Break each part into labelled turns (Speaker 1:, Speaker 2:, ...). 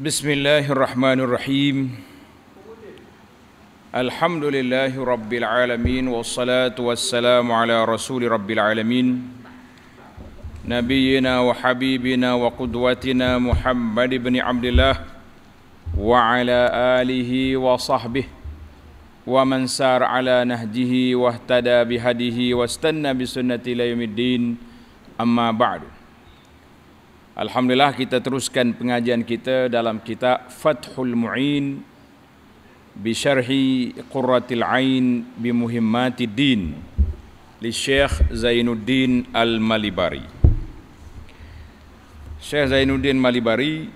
Speaker 1: Bismillahirrahmanirrahim. Alhamdulillahi rabbil alamin, wassalatu wassalamu ala rasuli rabbil alamin, nabiyyina wa habibina wa qudwatina Muhammad ibn Abdullah wa ala alihi wa sahbihi wa man sar ala nahjihi wa ihtada bihadihi wa istanna bisunnati ila yaumiddin, amma ba'du. Alhamdulillah, kita teruskan pengajian kita dalam kitab Fathul Mu'in bi syarhi Qurratil Ain bi Muhimmatid Din li Syekh Zainuddin Al-Malibari. Syekh Zainuddin Malibari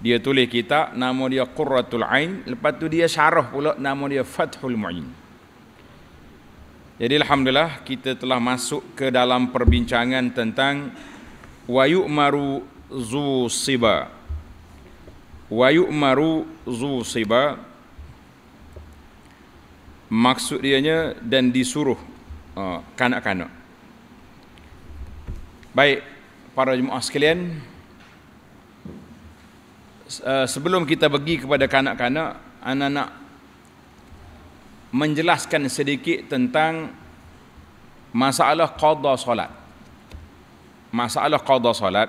Speaker 1: dia tulis kitab, nama dia Qurratul Ain, lepas tu dia syarah pula, nama dia Fathul Mu'in. Jadi alhamdulillah kita telah masuk ke dalam perbincangan tentang wa yu'maru zu siba. Wa yu'maru zu siba, maksud dianya dan disuruh kanak-kanak. Baik para jemaah sekalian, sebelum kita pergi kepada kanak-kanak, ana nak menjelaskan sedikit tentang masalah qada solat. Masalah qada solat,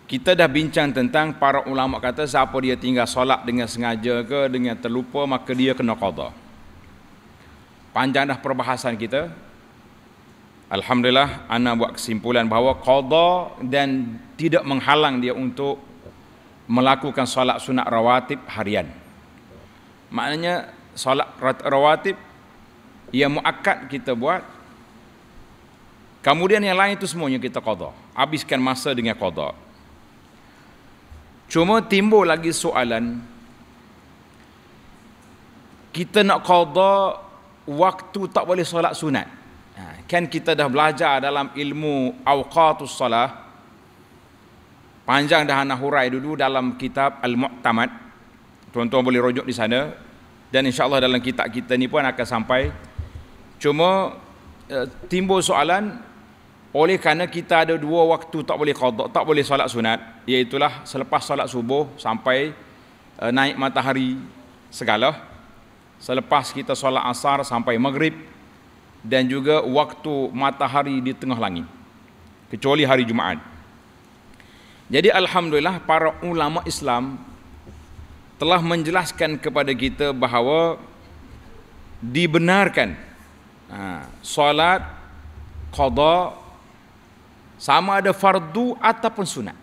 Speaker 1: kita dah bincang tentang para ulama kata siapa dia tinggal solat dengan sengaja ke dengan terlupa, maka dia kena qada. Panjang dah perbahasan kita. Alhamdulillah, ana buat kesimpulan bahawa qada dan tidak menghalang dia untuk melakukan solat sunat rawatib harian. Maknanya solat rawatib yang muakkad kita buat, kemudian yang lain itu semuanya kita qada, habiskan masa dengan qada. Cuma timbul lagi soalan, kita nak qada waktu tak boleh solat sunat. Kan kita dah belajar dalam ilmu awqatus salah, panjang dah ana hurai dulu dalam kitab Al-Mu'tamad. Tuan-tuan boleh rujuk di sana, dan insya-Allah dalam kitab kita ni pun akan sampai. Cuma timbul soalan, oleh kerana kita ada dua waktu tak boleh qada, tak boleh solat sunat, iaitulah selepas solat subuh sampai naik matahari segala, selepas kita solat asar sampai maghrib, dan juga waktu matahari di tengah langit, kecuali hari Jumaat. Jadi alhamdulillah para ulama Islam telah menjelaskan kepada kita bahawa dibenarkan solat qada sama ada fardu ataupun sunat.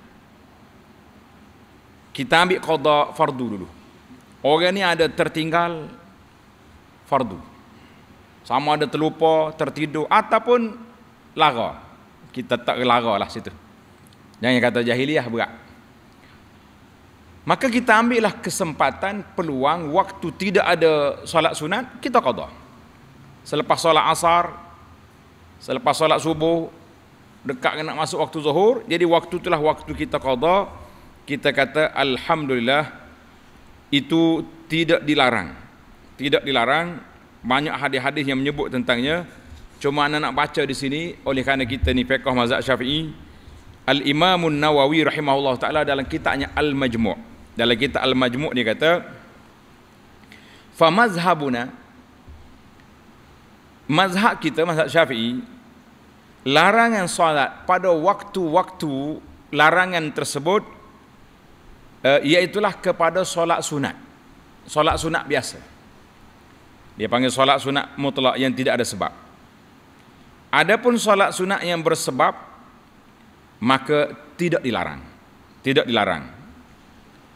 Speaker 1: Kita ambil qada fardu dulu. Orang ni ada tertinggal fardu, sama ada terlupa, tertidur ataupun lara. Kita tak lara lah situ, jangan kata jahiliah berat. Maka kita ambillah kesempatan, peluang, waktu tidak ada solat sunat, kita qada. Selepas solat asar, selepas solat subuh, dekat nak masuk waktu zuhur, jadi waktu itulah waktu kita qada. Kita kata alhamdulillah, itu tidak dilarang. Tidak dilarang, banyak hadis-hadis yang menyebut tentangnya. Cuma anak nak baca di sini, oleh kerana kita ni fiqh mazhab Syafi'i. Al-Imam Nawawi rahimahullah taala dalam kitabnya Al-Majmu', dalam kitab Al-Majmu' dia kata, fa mazhabuna, mazhab kita, mazhab Syafi'i, larangan solat pada waktu-waktu larangan tersebut iaitulah kepada solat sunat. Solat sunat biasa, dia panggil solat sunat mutlak yang tidak ada sebab. Adapun solat sunat yang bersebab, maka tidak dilarang. Tidak dilarang.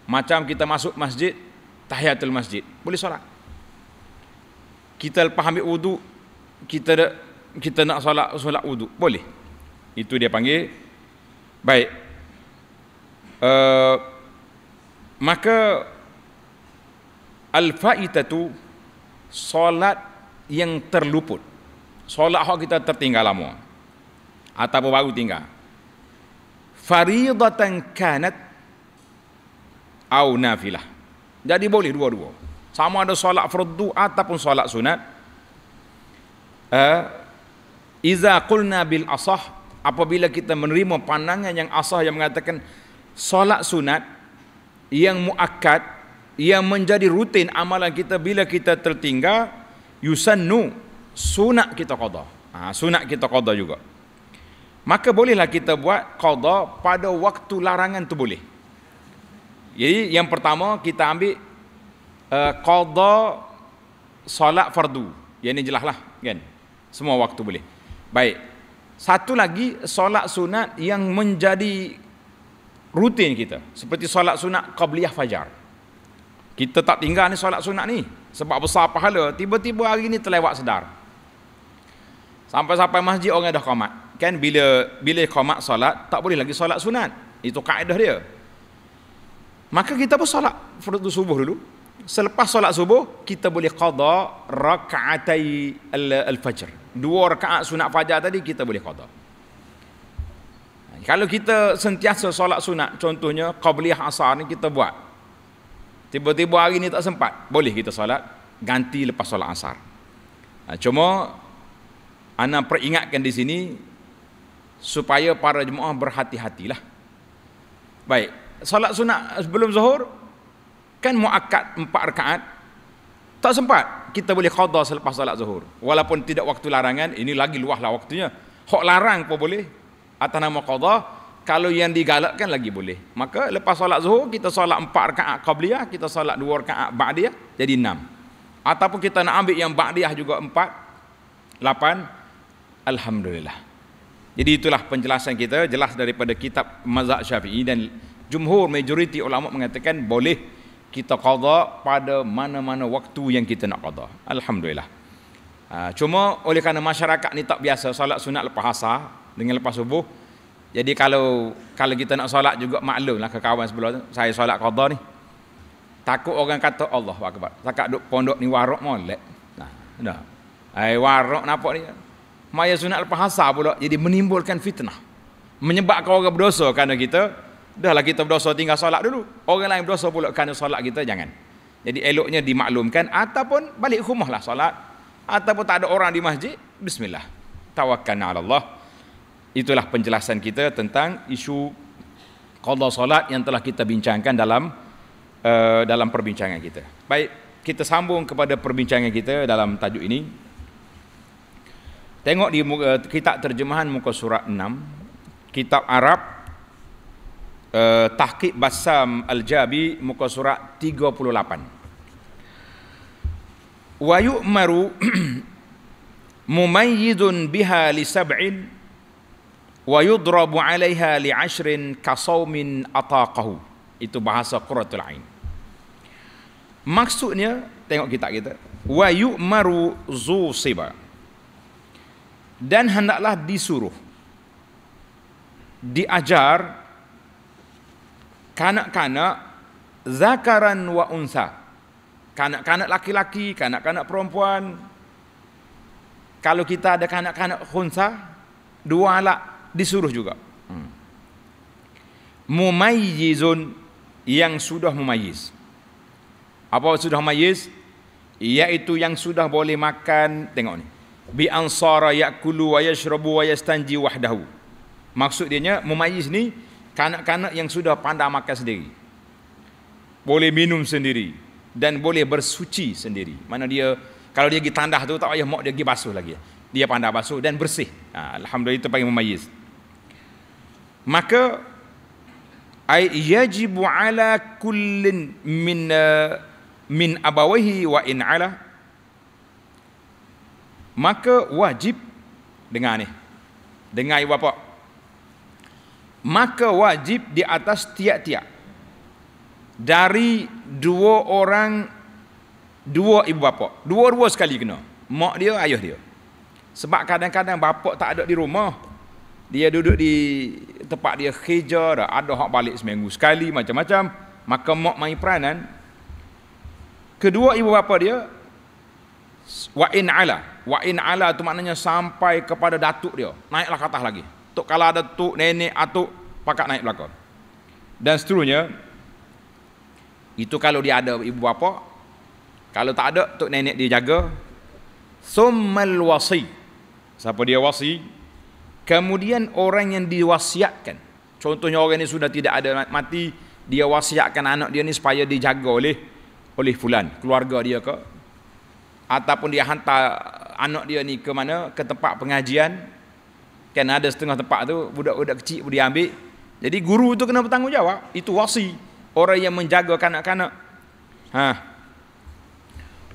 Speaker 1: Macam kita masuk masjid, tahiyatul masjid, boleh solat. Kita lepas ambil wudu, kita nak solat wudu, boleh. Itu dia panggil. Baik. Maka al-faitatu, solat yang terluput, solat hak kita tertinggal lama ataupun baru tinggal, faridatan kanat au nafilah. Jadi boleh dua-dua, sama ada solat fardu ataupun solat sunat. Iza qulna bil asah, apabila kita menerima pandangan yang asah yang mengatakan solat sunat yang muakkad, yang menjadi rutin amalan kita bila kita tertinggal, yusannu, sunat kita qada. Sunat kita qada juga. Maka bolehlah kita buat qada pada waktu larangan tu boleh. Jadi yang pertama kita ambil qada solat fardu. Yang ini jelaslah kan. Semua waktu boleh. Baik. Satu lagi solat sunat yang menjadi rutin kita, seperti solat sunat qabliyah fajar. Kita tak tinggal ni solat sunat ni sebab besar pahala, tiba-tiba hari ni terlewat sedar. Sampai masjid orang dah qamat. Kan bila qamat solat tak boleh lagi solat sunat. Itu kaedah dia. Maka kita pun solat fardu subuh dulu. Selepas solat subuh kita boleh qada rakaatai al-fajr. 2 rakaat sunat fajar tadi kita boleh qada. Kalau kita sentiasa solat sunat, contohnya qabliyah asar ni kita buat, tiba-tiba hari ni tak sempat, boleh kita solat ganti lepas solat asar. Cuma ana peringatkan di sini supaya para jemaah berhati-hatilah. Baik, solat sunat sebelum zuhur kan muakkad 4 rakaat, tak sempat, kita boleh qada selepas solat zuhur. Walaupun tidak waktu larangan, ini lagi luaslah waktunya. Hak larang pun boleh atas nama qada, kalau yang digalakkan lagi boleh. Maka lepas solat zuhur kita solat 4 rakaat qabliyah, kita solat 2 rakaat ba'diyah, jadi 6. Ataupun kita nak ambil yang ba'diyah juga 4, 8, alhamdulillah. Jadi itulah penjelasan kita, jelas daripada kitab mazhab Syafi'i, dan jumhur majoriti ulama mengatakan boleh kita qada pada mana-mana waktu yang kita nak qada. Alhamdulillah. Cuma oleh kerana masyarakat ni tak biasa solat sunat lepas asar dengan lepas subuh, jadi kalau kita nak solat juga maklumlah ke kawan sebelah tu, saya solat qada ni, takut orang kata Allah akbar, takat duk pondok ni warak molek. Dah warak nampak ni maya sunat lepas asar pula, jadi menimbulkan fitnah, menyebabkan orang berdosa kerana kita dahlah kita berdosa tinggal solat dulu, orang lain berdosa pula kerana solat kita, jangan. Jadi eloknya dimaklumkan, ataupun balik rumah lah solat, ataupun tak ada orang di masjid, bismillah, tawakkalna ala Allah. Itulah penjelasan kita tentang isu qada solat yang telah kita bincangkan dalam perbincangan kita. Baik, kita sambung kepada perbincangan kita dalam tajuk ini. Tengok di kitab terjemahan muka surat 6, kitab Arab, Tahqiq Bassam Al-Jabi, muka surat 38. Wa yu'maru mumayyidun biha li sab'in wa yudrabu 'alaiha li 'ashrin ka saumin ataqahu. Itu bahasa Qurratul Ain. Maksudnya, tengok kitab kita, wa yu'maru zu siba, dan hendaklah disuruh, diajar kanak-kanak zakaran wa unsa, kanak-kanak laki-laki, kanak-kanak perempuan. Kalau kita ada kanak-kanak unsa, 2 anak, disuruh juga. Mumayyizun, yang sudah mumayyiz. Apa sudah mumayyiz? Iaitu yang sudah boleh makan, tengok ni, bi ansara yakulu wa yashrabu wa yastanji wahdahu. Maksud dia mumayyiz ni kanak-kanak yang sudah pandai makan sendiri, boleh minum sendiri, dan boleh bersuci sendiri. Mana dia, kalau dia pergi tandah tu tak payah mak dia pergi basuh lagi, dia pandai basuh dan bersih. Alhamdulillah, itu panggil mumayyiz. Maka ay yajibu ala kullin min abawaihi wa in ala, maka wajib, dengar ni, dengar ibu bapa, maka wajib di atas tiap-tiap dari 2 orang, 2 ibu bapa, 2 sekali kena, mak dia, ayah dia. Sebab kadang-kadang bapa tak ada di rumah, dia duduk di tempat dia kerja, ada hak balik seminggu sekali, macam-macam, maka mak main peranan. Kedua ibu bapa dia, wa in ala tu maknanya sampai kepada datuk dia, naiklah ke atas lagi. Tok kalau ada tok, nenek, atuk, pakat naik belakang. Dan seterusnya. Itu kalau dia ada ibu bapa. Kalau tak ada, tok nenek dia jaga. Summal wasi. Siapa dia wasi? Kemudian orang yang diwasiatkan. Contohnya orang ni sudah tidak ada mati, dia wasiatkan anak dia ni supaya dijaga oleh fulan, keluarga dia ke, ataupun dia hantar anak dia ni ke mana, ke tempat pengajian. Kan ada setengah tempat tu budak-budak kecil boleh ambil. Jadi guru tu kena bertanggungjawab. Itu wasi, orang yang menjaga kanak-kanak.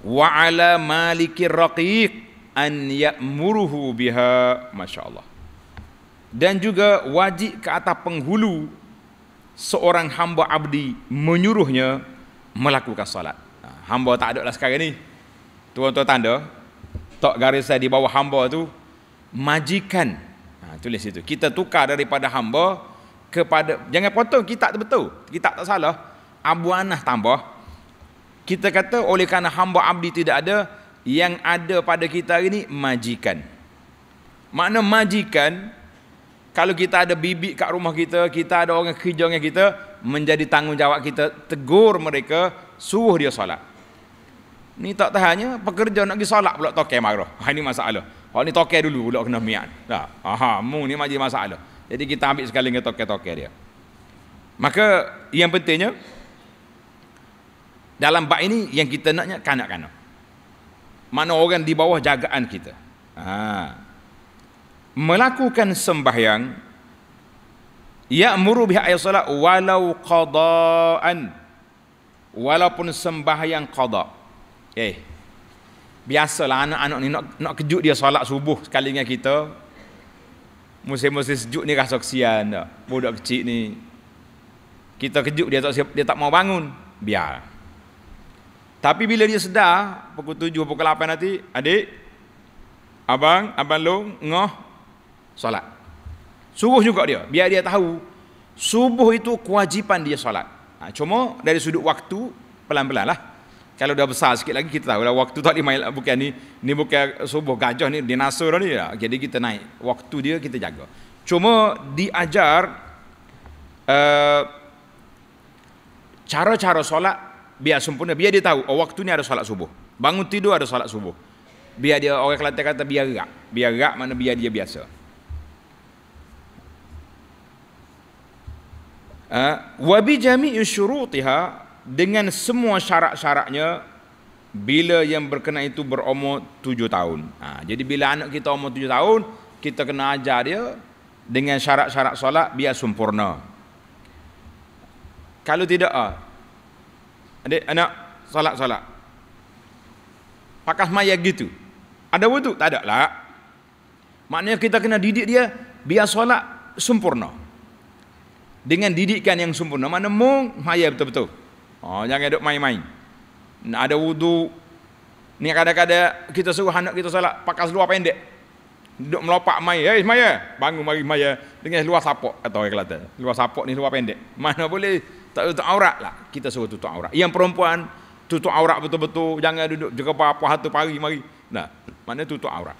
Speaker 1: Wa ala malikir raqiq an ya'muruhu biha, masya-Allah. Dan juga wajib ke atas penghulu seorang hamba abdi menyuruhnya melakukan salat. Hamba tak ada lah sekarang ni. Tuan-tuan tanda, tok garis saya di bawah hamba tu majikan. Tulis itu. Kita tukar daripada hamba kepada, jangan potong kitab tu betul. Kitab tak salah. Abu Anah tambah. Kita kata oleh kerana hamba abdi tidak ada, yang ada pada kita hari ni majikan. Makna majikan, kalau kita ada bibik kat rumah kita, kita ada orang kerja dengan kita, menjadi tanggungjawab kita tegur mereka, suruh dia solat. Ni tak tahannya pekerja nak pergi solat pula tokai marah. Ini masalah. Hak ni tokai dulu pula kena miat. Dah. Mu ni majlis masalah. Jadi kita ambil sekali dengan tokai-tokai dia. Maka yang pentingnya dalam bab ini yang kita naknya kanak-kanak. Mana orang di bawah jagaan kita. Melakukan sembahyang ya'muru biha ayat salat walau qadaan, walaupun sembahyang qada. Biasalah anak-anak ni nak kejut dia solat subuh sekali dengan kita. Musim-musim sejuk ni rasa kesian tak? Budak kecil ni kita kejut dia tak mau bangun, biar. Tapi bila dia sedar pukul 7 pukul 8 nanti, adik, abang long ngoh solat. Suruh juga dia, biar dia tahu subuh itu kewajipan dia solat. Cuma dari sudut waktu pelan-pelan lah. Kalau dah besar sikit lagi kita tahu lah waktu tak lima, bukan ni bukan subuh gajah ni dinasur ni lah. Jadi kita naik waktu dia, kita jaga. Cuma diajar cara-cara solat biar sempurna, biar dia tahu waktu ni ada solat subuh. Bangun tidur ada solat subuh. Biar dia, orang Kelantan kata biar gerak. Biar gerak mana biar dia biasa. Wa bi jami'i syurutiha, dengan semua syarat-syaratnya bila yang berkenaan itu berumur 7 tahun. Jadi bila anak kita umur 7 tahun, kita kena ajar dia dengan syarat-syarat solat biar sempurna. Kalau tidak, adik anak solat pakas maya gitu, ada wudu? Tak ada lah. Maknanya kita kena didik dia biar solat sempurna dengan didikan yang sempurna. Mana mung maya betul-betul. Jangan duk main-main. Nak ada wudu. Ni kadang-kadang kita suruh anak kita solat pakai seluar pendek. Duk melopak mai. Maya, bangun mari maya dengan seluar sapok atau orang Kelantan. Seluar sapok ni seluar pendek. Mana boleh tak tutup aurat lah. Kita suruh tutup aurat. Yang perempuan tutup aurat betul-betul, jangan duduk jaga apa-apa hatu pagi mari. Nah, mana tutup aurat.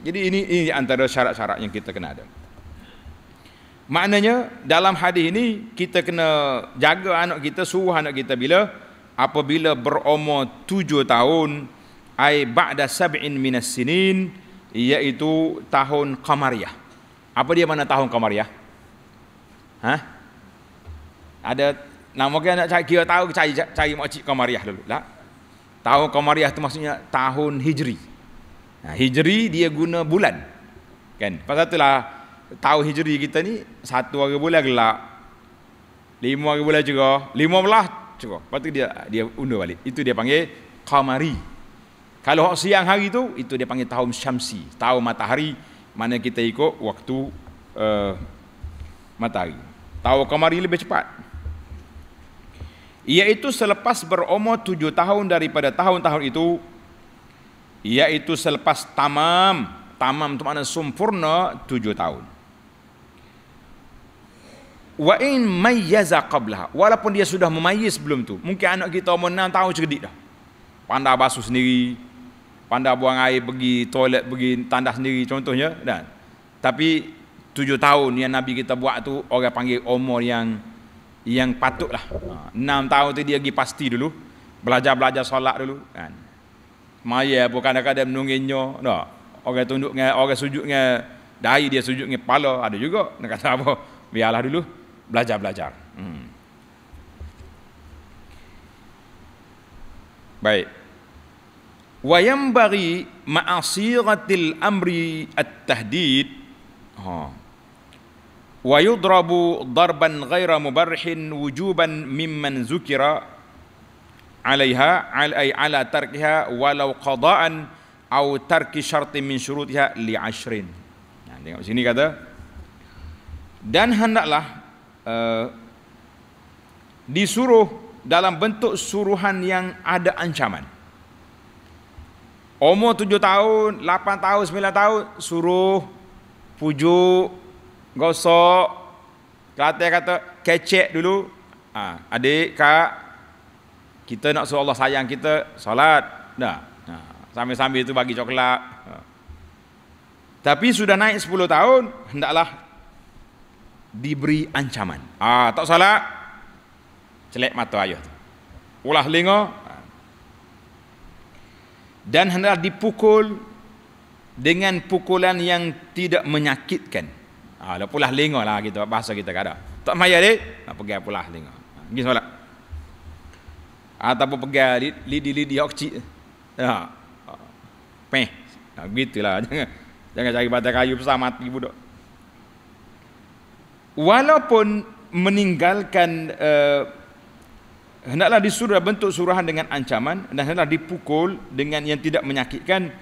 Speaker 1: Jadi ini antara syarat-syarat yang kita kena ada. Maknanya dalam hadis ini kita kena jaga anak kita, suruh anak kita apabila berumur 7 tahun, ai ba'da sab'in minas sinin, iaitu tahun qamariyah. Apa dia mana tahun qamariyah? Ada nama kan nak kira tahu, cari makcik qamariyah dulu lah. Tahun qamariyah itu maksudnya tahun hijri. Hijri dia guna bulan. Kan? Pasal itulah tahun hijri kita ni 1 hari bulan gelap, 5 hari bulan cerah, 15 cerah. Lepas tu dia undur balik. Itu dia panggil qamari. Kalau siang hari tu, itu dia panggil tahun syamsi, tahun matahari, mana kita ikut waktu matahari. Tahun qamari lebih cepat. Iaitu selepas berumur 7 tahun daripada tahun-tahun itu, iaitu selepas tamam itu makna sempurna 7 tahun. Wa in mayyaza qablaha, walaupun dia sudah memayyiz sebelum tu. Mungkin anak kita umur 6 tahun cerdik dah. Pandai basuh sendiri, pandai buang air, pergi toilet, pergi tandas sendiri contohnya, dan tapi 7 tahun yang Nabi kita buat tu orang panggil umur yang patutlah. 6 tahun tu dia pergi pasti dulu, belajar solat dulu kan. Maya pun kadang-kadang menunggunya, tak. Orang tunduk dengan, orang sujud dengan dahi, dia sujud dengan kepala, ada juga. Nak kata apa? Biarlah dulu. belajar. Baik. Wa yanbaghi ma'asiratil amri at-tahdid. Wa yudrabu darban ghaira mubarrihin wujuban mimman zukira 'alaiha ala tarkiha walau qada'an aw tarki syartin min syurutiha li 'ashrin. Nah, tengok sini kata, dan hendaklah disuruh dalam bentuk suruhan yang ada ancaman. Umur 7 tahun, 8 tahun, 9 tahun, suruh, pujuk, gosok, kata kecek dulu. Adik, kak, kita nak suruh Allah sayang kita, salat. Dah. Sambil-sambil itu bagi coklat. Tapi sudah naik 10 tahun, hendaklah diberi ancaman. Tak salat, celek mata ayah tu, ulah linga, dan hendaklah dipukul dengan pukulan yang tidak menyakitkan. Pulah linga lah gitu, bahasa kita kata. Tak maya dek, nak pegang pulah linga. Pergi solat. Ataupun pegang lidi okcik. Peh. Begitulah. Jangan cari batang kayu besar mati budak. Walaupun meninggalkan hendaklah disuruh bentuk suruhan dengan ancaman, dan hendaklah dipukul dengan yang tidak menyakitkan,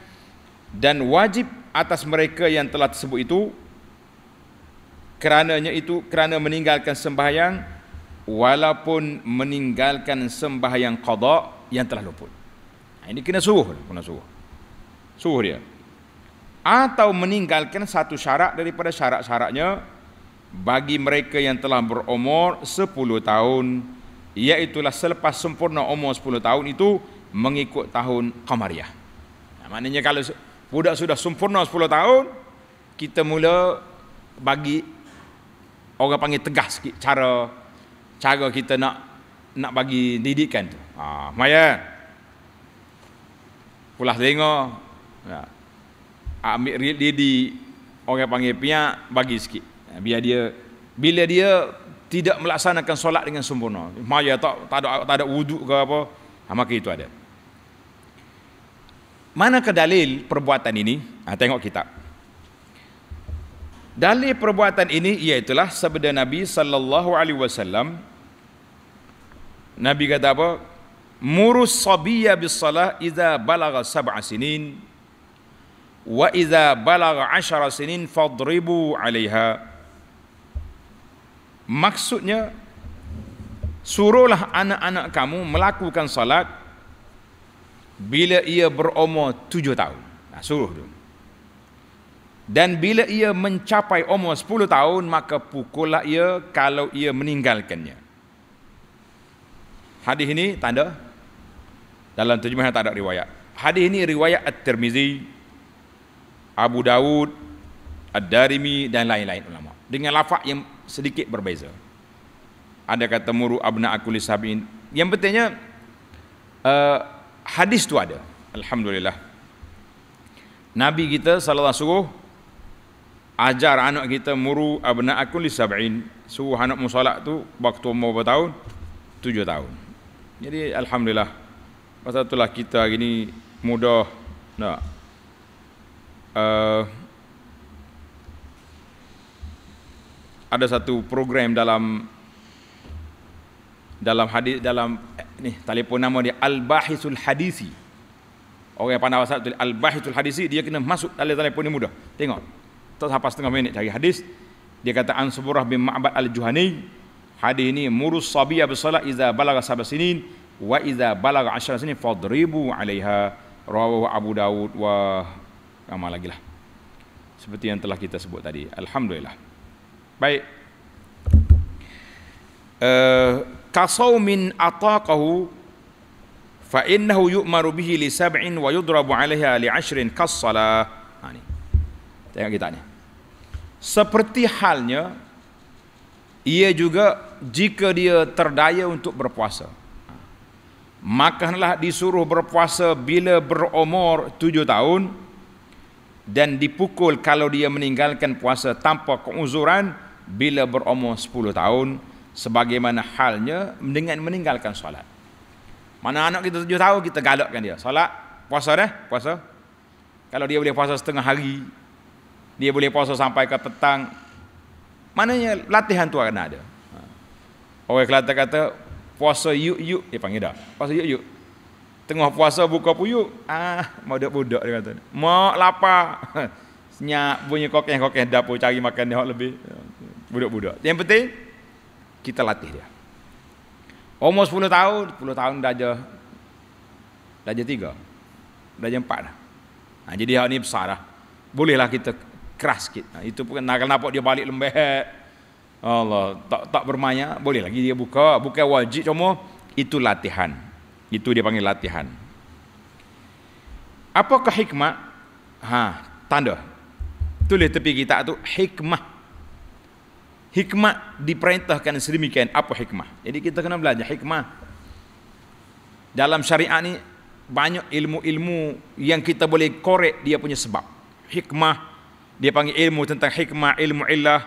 Speaker 1: dan wajib atas mereka yang telah tersebut itu kerana meninggalkan sembahyang, walaupun meninggalkan sembahyang qada yang telah luput. Ini kena suruh dia, atau meninggalkan satu syarat daripada syarat-syaratnya bagi mereka yang telah berumur 10 tahun, iaitulah selepas sempurna umur 10 tahun itu mengikut tahun Qamariyah. Maknanya kalau budak sudah sempurna 10 tahun, kita mula bagi, orang panggil tegas sikit cara kita nak bagi didikan tu. Maya pulah tengok, ambil didi, orang panggil piak, bagi sikit. Biar dia, bila dia tidak melaksanakan solat dengan sempurna, maya tak ada wuduk ke apa, maka itu ada. Manakah dalil perbuatan ini? Tengok kitab. Dalil perbuatan ini iaitulah sabda Nabi sallallahu alaihi wasallam. Nabi kata apa? Murus sabiyya bis salah idza balagha 7 sinin wa idza balagha 10 sinin fadribu 'alaiha. Maksudnya, suruhlah anak-anak kamu melakukan salat bila ia berumur 7 tahun. Suruh tu. Dan bila ia mencapai umur 10 tahun, maka pukullah ia kalau ia meninggalkannya. Hadis ini tanda dalam terjemahan tak ada riwayat. Hadis ini riwayat At-Tirmizi, Abu Dawud, Ad-Darimi dan lain-lain ulama dengan lafaz yang sedikit berbeza. Ada kata muru abna'akum lis-sab'in. Yang pentingnya hadis tu ada. Alhamdulillah. Nabi kita sallallahu alaihi wasallam ajar anak kita muru abna'akum lis-sab'in. Suruh anak musolat tu waktu umur berapa tahun? 7 tahun. Jadi alhamdulillah. Pasal itulah kita hari ni mudah nak ada satu program dalam hadis, dalam ni telefon nama dia Al-Bahithul Hadisi. Orang yang pandai bahasa Al-Bahithul Hadisi, dia kena masuk dalam telefon ni mudah. Tengok. Tak sampai setengah minit cari hadis. Dia kata an Suburah bin Ma'bad Al-Juhani, hadis ini murus sabiyya bis salat idza balagha 7 sinin wa idza balagha 10 sinin fadribu 'alaiha. Rawahu Abu Dawud wa ramai lagi lah. Seperti yang telah kita sebut tadi. Alhamdulillah. Baik. Kasaumin ataqahu fa innahu yu'maru bihi li 7 wa yudrabu 'alaiha li 10 kas-salah. Ni. Tengok kita ni. Seperti halnya ia juga jika dia terdaya untuk berpuasa, maka hendaklah disuruh berpuasa bila berumur 7 tahun dan dipukul kalau dia meninggalkan puasa tanpa keuzuran bila berumur 10 tahun, sebagaimana halnya dengan meninggalkan solat. Mana anak kita 7 tahun, kita galakkan dia solat, puasa dah, puasa. Kalau dia boleh puasa setengah hari, dia boleh puasa sampai ke petang, maknanya latihan tu akan ada. Orang Kelantan kata puasa yuk-yuk, dia panggil dah puasa yuk-yuk. Tengah puasa buka puyuk, budak-budak dia kata, mak lapar. Senyap bunyi kokeh-kokeh dapur cari makan dia lebih. Budak-budak. Yang penting kita latih dia. Umur 10 tahun dah je 3. Dah je 4 dah. Jadi hak ni besar dah. Bolehlah kita keras sikit. Itu pun nak nampak dia balik lembek. Allah, tak bermain, boleh lagi dia buka, bukan wajib, cuma itu latihan. Itu dia panggil latihan. Apakah hikmah? Tanda. Tulis tepi kitab tu hikmah. Hikmah diperintahkan sedemikian. Apa hikmah? Jadi kita kena belajar hikmah. Dalam syariat ni banyak ilmu-ilmu yang kita boleh korek dia punya sebab. Hikmah, dia panggil ilmu tentang hikmah, ilmu illah.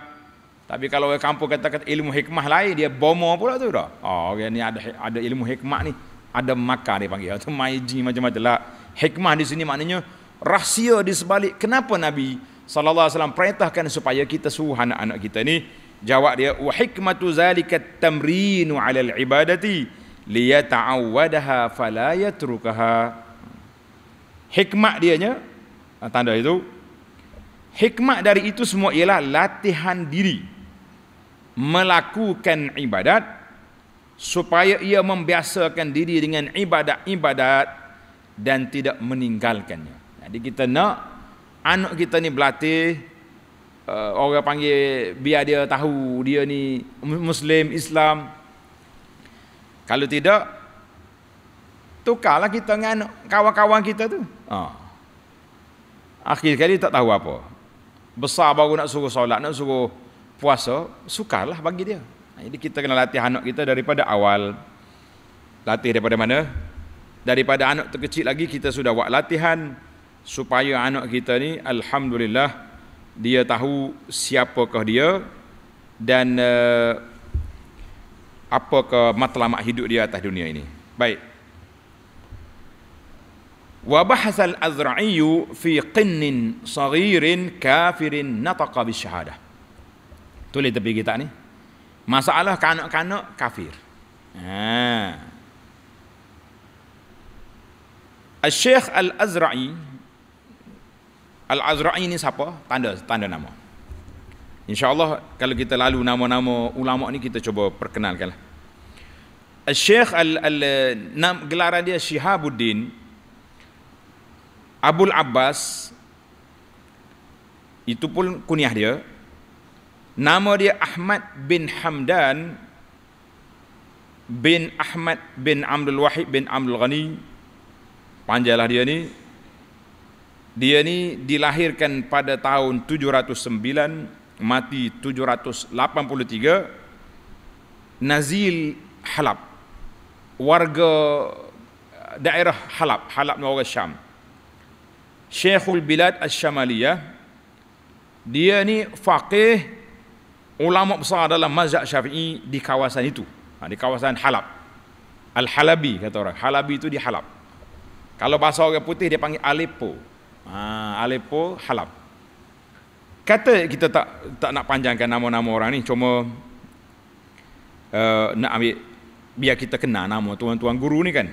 Speaker 1: Tapi kalau orang kampung kata ilmu hikmah lain, dia bomo pula tu dah. Orang ni ada ilmu hikmah ni, ada makar dia panggil, atau maiji macam-macam lah. Hikmah di sini maknanya rahsia di sebalik kenapa Nabi sallallahu alaihi wasallam perintahkan supaya kita suruh anak-anak kita ni. Jawab dia, wa hikmatu zalika tamrinu 'ala al-ibadati liyata'awwadaha fala yatrukaha. Hikmah dianya, tanda itu, hikmah dari itu semua ialah latihan diri melakukan ibadat supaya ia membiasakan diri dengan ibadat-ibadat dan tidak meninggalkannya. Jadi kita nak anak kita ni berlatih, orang panggil biar dia tahu dia ni Muslim, Islam. Kalau tidak, tukarlah kita dengan kawan-kawan kita tu. Akhir kali tak tahu apa. Besar baru nak suruh solat, nak suruh puasa, sukarlah bagi dia. Jadi kita kena latih anak kita daripada awal. Latih daripada mana? Daripada anak terkecil lagi kita sudah buat latihan supaya anak kita ni alhamdulillah dia tahu siapakah dia dan apakah matlamat hidup dia atas dunia ini. Baik. Wa bahasa al-Azra'i fi qinnin saghirin kafirin nataqa bisyahadah. Tulis tepi kita ni. Masalah kanak-kanak kafir. Al-Syekh Al-Azra'i. Al-Azra'i ni siapa? Tanda nama. InsyaAllah kalau kita lalu nama-nama ulama ni kita cuba perkenalkanlah. Al-Syekh gelaran dia Syihabuddin Abul Abbas, itu pun kunyah dia. Nama dia Ahmad bin Hamdan bin Ahmad bin Abdul Wahid bin Abdul Ghani. Panjanglah dia ni. Dia ni dilahirkan pada tahun 709, mati 783. Nazil Halab, warga daerah Halab. Halab ni orang Syam. Syekhul Bilad Asy-Syamaliyah. Dia ni faqih, ulama besar dalam mazhab Syafi'i di kawasan itu. Di kawasan Halab. Al-Halabi kata orang. Halabi itu di Halab. Kalau bahasa orang putih dia panggil Aleppo. Aleppo, Halab. Kata kita tak nak panjangkan nama-nama orang ni, cuma nak ambil biar kita kenal nama tuan-tuan guru ni kan.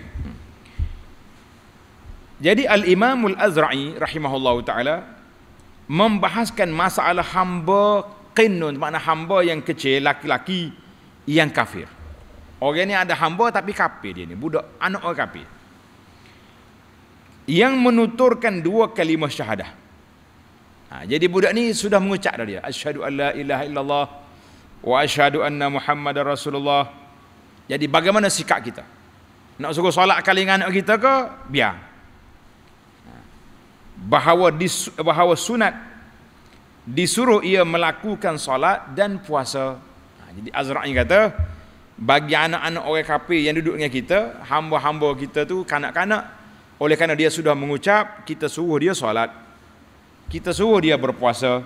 Speaker 1: Jadi Al-Imam Al-Azra'i rahimahullahu ta'ala membahaskan masalah hamba qinnun, makna hamba yang kecil, laki-laki yang kafir. Orang ni ada hamba tapi kafir dia ni, budak, anak orang kafir, yang menuturkan 2 kalimah syahadah. Jadi budak ni sudah mengucap dah dia, asyhadu an la ilaha illallah wa asyhadu anna Muhammadar Rasulullah. Jadi bagaimana sikap kita? Nak suruh solat kali dengan anak kita ke? Biar. Bahawa sunat disuruh ia melakukan solat dan puasa. Jadi Azra'i kata, bagi anak-anak orang kafir yang duduk dengan kita, hamba-hamba kita tu kanak-kanak, oleh kerana dia sudah mengucap, kita suruh dia solat, kita suruh dia berpuasa.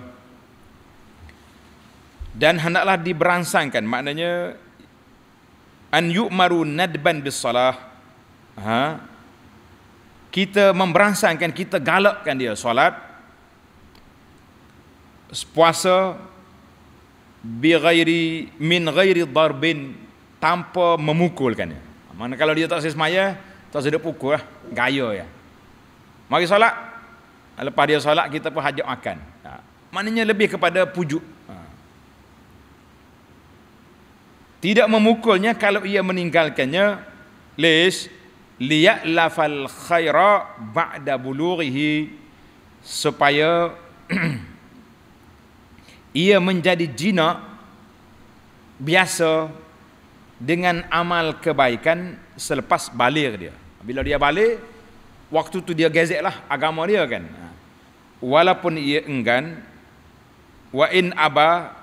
Speaker 1: Dan hendaklah diberangsangkan, maknanya an yu'maru nadban bis salah. Kita memberangsangkan, kita galakkan dia solat, puasa min ghairi darbin, tanpa memukulkan dia. Mana kalau dia tak semaya, tak sedap pukul lah, gaya ya. Mari solat, lepas dia solat kita pun hajat makan. Maknanya lebih kepada pujuk. Tidak memukulnya kalau ia meninggalkannya liya'lafal khaira ba'da bulughihi, supaya ia menjadi jinak biasa dengan amal kebaikan selepas balik dia. Bila dia balik, waktu tu dia gezek lah agama dia kan. Walaupun ia enggan, wa in aba,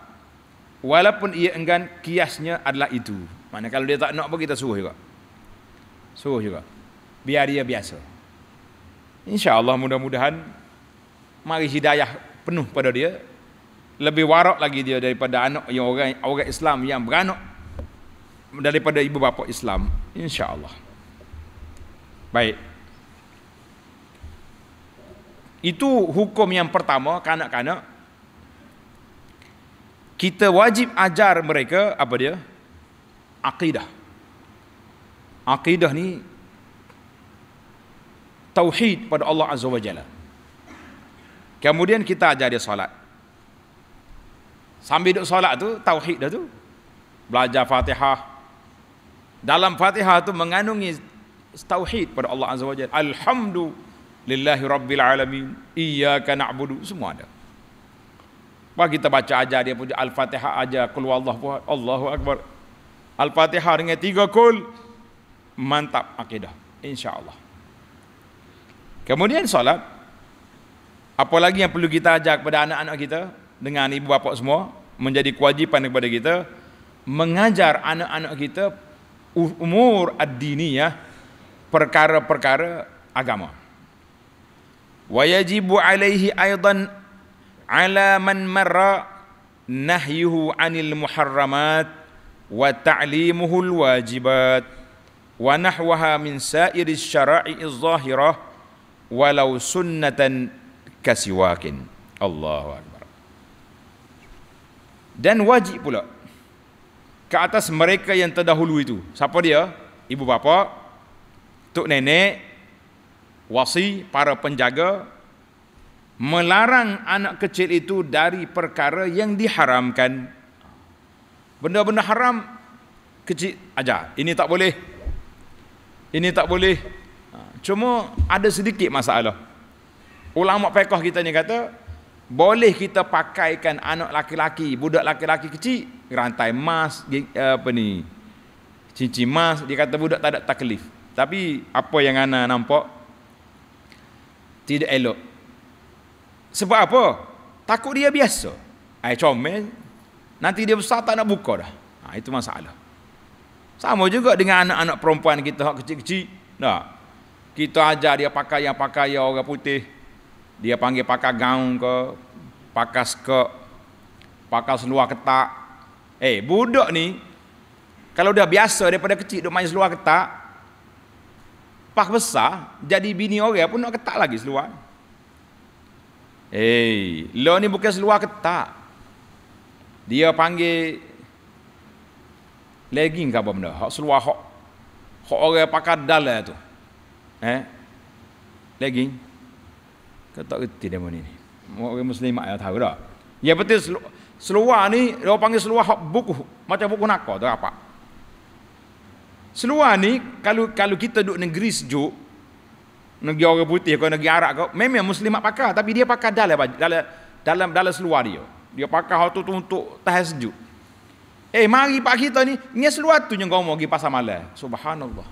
Speaker 1: walaupun ia enggan, kiasnya adalah itu. Mana kalau dia tak nak pun kita suruh juga. Biar dia biasa. InsyaAllah mudah-mudahan mari hidayah penuh pada dia. Lebih warak lagi dia daripada anak yang orang Islam yang beranak daripada ibu bapa Islam, insya-Allah. Baik. Itu hukum yang pertama, kanak-kanak. Kita wajib ajar mereka apa dia? Akidah. Akidah ni tauhid pada Allah Azza wa Jalla. Kemudian kita ajar dia solat. Sambil duduk solat tu tauhid dah tu. Belajar Fatihah. Dalam Fatihah tu mengandungi tauhid pada Allah Azza wa Jalla. Alhamdulillahi rabbil alamin, iyyaka na'budu, semua ada. Lepas kita baca ajar dia pun Al-Fatihah ajar qul huwallahu ahad, Allahu akbar. Al-Fatihah dengan 3 kul, mantap akidah, insya-Allah. Kemudian solat, apa lagi yang perlu kita ajar kepada anak-anak kita dengan ibu bapa semua, menjadi kewajipan kepada kita mengajar anak-anak kita umur ad-diniyah, perkara-perkara agama. Wa yajibu alaihi aidan ala man marra nahyuhu anil muharramat wa ta'limuhul wajibat wa nahwaha min sa'iris syara'i'iz zahirah walau sunnatan kasiwakin. Allahu akbar. Dan wajib pula ke atas mereka yang terdahulu itu. Siapa dia? Ibu bapa, tok nenek, wasi, para penjaga, melarang anak kecil itu dari perkara yang diharamkan. Benda-benda haram kecil aja. Ini tak boleh. Ini tak boleh. Cuma ada sedikit masalah. Ulama fiqh kita ni kata boleh kita pakaikan anak laki-laki, budak laki-laki kecil rantai emas, apa ni, cincin emas. Dia kata budak tak ada taklif. Tapi apa yang ana nampak tidak elok. Sebab apa? Takut dia biasa. Comel, nanti dia besar tak nak buka dah. Itu masalah. Sama juga dengan anak-anak perempuan kita hak kecil-kecil. Kita ajar dia pakai yang orang putih. Dia panggil pakai gaun ke, pakai skirt, pakai seluar ketat. Budak ni kalau dah biasa daripada kecil duk main seluar ketat, pas besar jadi bini orang pun nak ketat lagi seluar. Lo ni bukan seluar ketat. Dia panggil legging ke apa benda? Hak seluar hak orang pakai dalam tu. Legging. Kau tak reti dia ni. Orang Muslimat yang tahu dah. Ya betul, seluar ni dia panggil seluar hak buku, macam buku nakal tu apa. Seluar ni kalau kita duduk negeri sejuk, negeri orang putih ke negeri Arab ke, memang Muslimat pakai, tapi dia pakai dalam seluar dia. Dia pakai hal tu untuk tahan sejuk. Mari pak kita ni seluar tu yang ngomong pergi pasar malam. Subhanallah.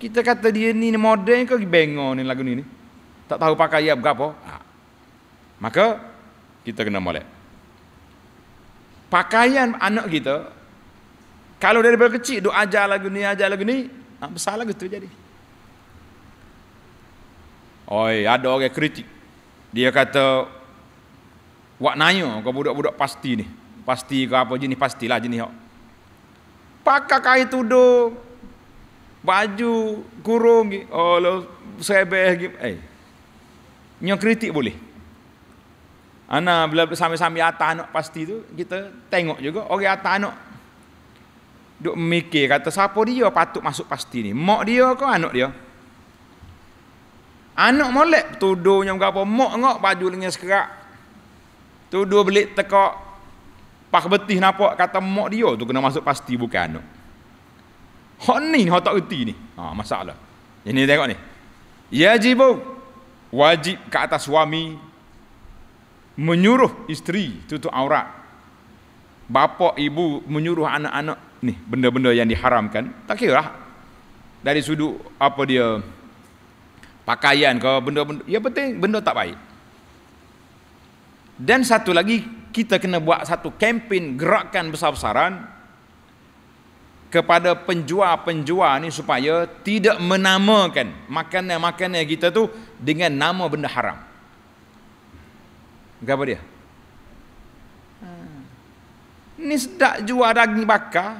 Speaker 1: Kita kata dia ni modern ke bengong ni lagu ni. Tak tahu pakai ia berapa. Maka kita kena molek. Pakaian anak kita kalau daripada kecil duk ajar lagu ni, besar lagu tu jadi. Ada orang kritik. Dia kata, wak nanya ke budak-budak pasti ni. pasti ke apa jenis, pastilah jenis hok. Pakai kain tudung, baju kurung gitu. Oh lo sebeh gitu. Nyo kritik boleh. Ana bila sampai-sampai atas anak pasti tu kita tengok juga orang atas anak duk mikir kata siapa dia patut masuk pasti ni. Mak dia ke anak dia? Anak molek tudungnya berapa, mak ngok baju dengan sekerak. Tudung belik tekak pak betih nampak kata mak dia tu kena masuk pasti bukan anak. Hak ni hak tak erti ni. Masalah. Ini tengok ni. Yajibu wajib ke atas suami menyuruh isteri tutup aurat. Bapa ibu menyuruh anak-anak ni benda-benda yang diharamkan. Tak kira lah dari sudut apa dia pakaian ke benda-benda, ya penting benda tak baik. Dan satu lagi, kita kena buat satu kempen gerakan besar-besaran kepada penjual-penjual ni supaya tidak menamakan makanan-makanan kita tu dengan nama benda haram. Apa dia? Ni sedap jual daging bakar,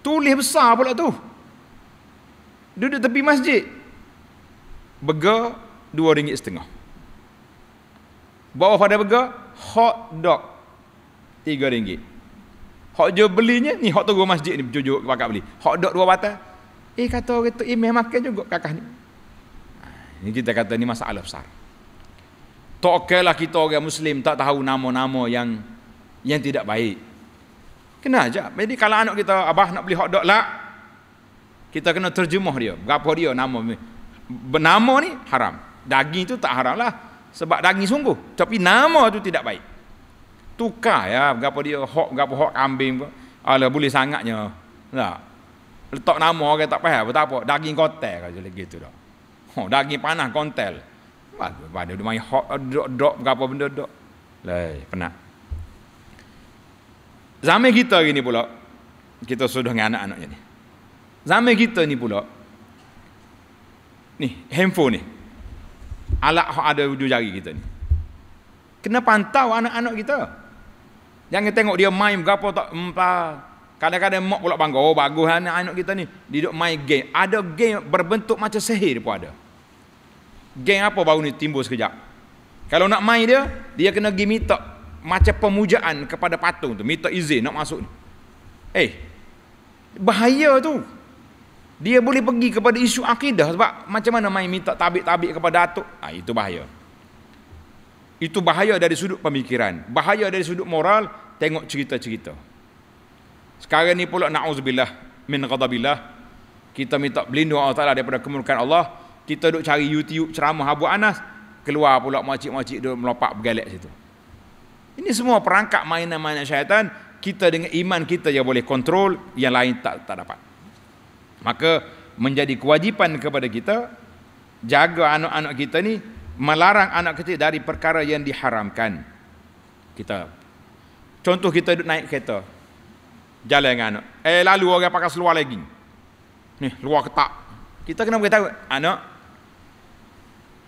Speaker 1: tulis besar pula tu, duduk tepi masjid, burger RM2.50. Bawah pada burger hot dog RM3. Hak je belinya ni, hak tunggu masjid ni jujur kakak beli hot dog 2 batang. Kata orang tu meh makan juga kakak ni. Ni kita kata ni masalah besar. Tak okeylah kita orang Muslim tak tahu nama-nama yang tidak baik. Kena aja. Jadi kalau anak kita, abah nak beli hot dog lah, kita kena terjemah dia. Berapa dia nama ni? Nama ni haram. Daging tu tak haram lah, sebab daging sungguh. Tapi nama tu tidak baik. Tukar ya, berapa dia hok kambing. Alah boleh sangatnya. Tak. Letak nama orang tak faham apa. Daging kotel aja gitu dah. Daging panah kontel. Pada dia main hot dog berapa benda dog. Lah, penat. Zaman kita gini pula, kita sudah dengan anak-anaknya ni. Zaman kita ni pula, ni handphone ni, alat ada ujung jari kita ni. Kena pantau anak-anak kita. Jangan tengok dia main berapa tak empah. Kadang-kadang mak pula bangga, oh bagus anak-anak kita ni, dia duk main game. Ada game berbentuk macam sihir pun ada. Game apa baru ni timbul sekejap. Kalau nak main dia kena pergi minta macam pemujaan kepada patung tu, minta izin nak masuk ni. Bahaya tu. Dia boleh pergi kepada isu akidah, sebab macam mana main minta tabik-tabik kepada datuk. Itu bahaya. Itu bahaya dari sudut pemikiran, bahaya dari sudut moral. Tengok cerita-cerita. Sekarang ni pula na'udzubillah min ghadabillah, kita minta berlindung Allah Ta'ala daripada kemurkaan Allah. Kita duk cari YouTube ceramah Abu Anas, keluar pula makcik-makcik duk melompat bergalak situ. Ini semua perangkap mainan-mainan syaitan. Kita dengan iman kita yang boleh kontrol, yang lain tak dapat. Maka menjadi kewajipan kepada kita jaga anak-anak kita ni, melarang anak kecil dari perkara yang diharamkan. Kita contoh, kita duduk naik kereta, jalan dengan anak, lalu orang pakai seluar lagi ni, luar ketak. Kita kena beritahu anak,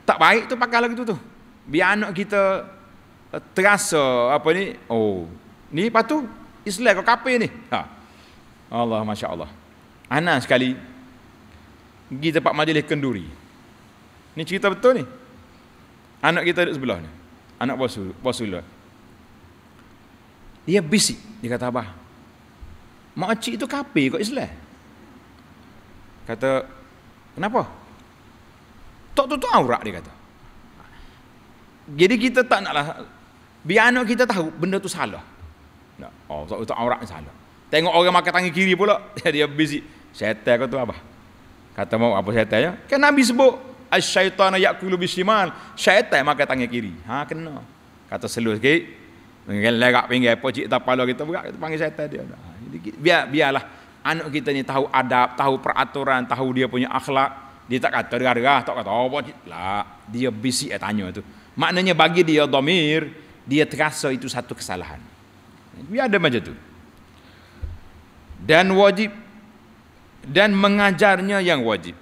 Speaker 1: tak baik tu pakai lagi tu, biar anak kita terasa apa ni, oh ni patu Islam kau kafir ni. Allah, Masya Allah. Anak sekali pergi tempat majlis kenduri. Ni cerita betul ni. Anak kita duduk sebelah ni, anak bos dulu. Dia bisik, dia kata, abah, makcik tu kafir kok Islam. Kata, kenapa? Tak tutup aurat, dia kata. Jadi kita tak naklah, biar anak kita tahu benda tu salah. Oh, tak tutup aurat ni salah. Tengok orang makan tangan kiri pula, dia bisik, syaitan kau tu abah. Kata mau apa syaitannya? Kan Nabi sebut asy-syaitanu ya'kulu bishimal, syaitan makan tangan kiri. Kena. Kata selus sikit, lerak pinggir pocik tapala kita berat, kita panggil syaitan dia. Jadi biarlah anak kita ni tahu adab, tahu peraturan, tahu dia punya akhlak. Dia tak kata derah-derah, tak kata apa lah. Dia bisik tanya tu. Maknanya bagi dia dhamir, dia terasa itu satu kesalahan. Biar ada macam tu. Dan wajib, dan mengajarnya yang wajib.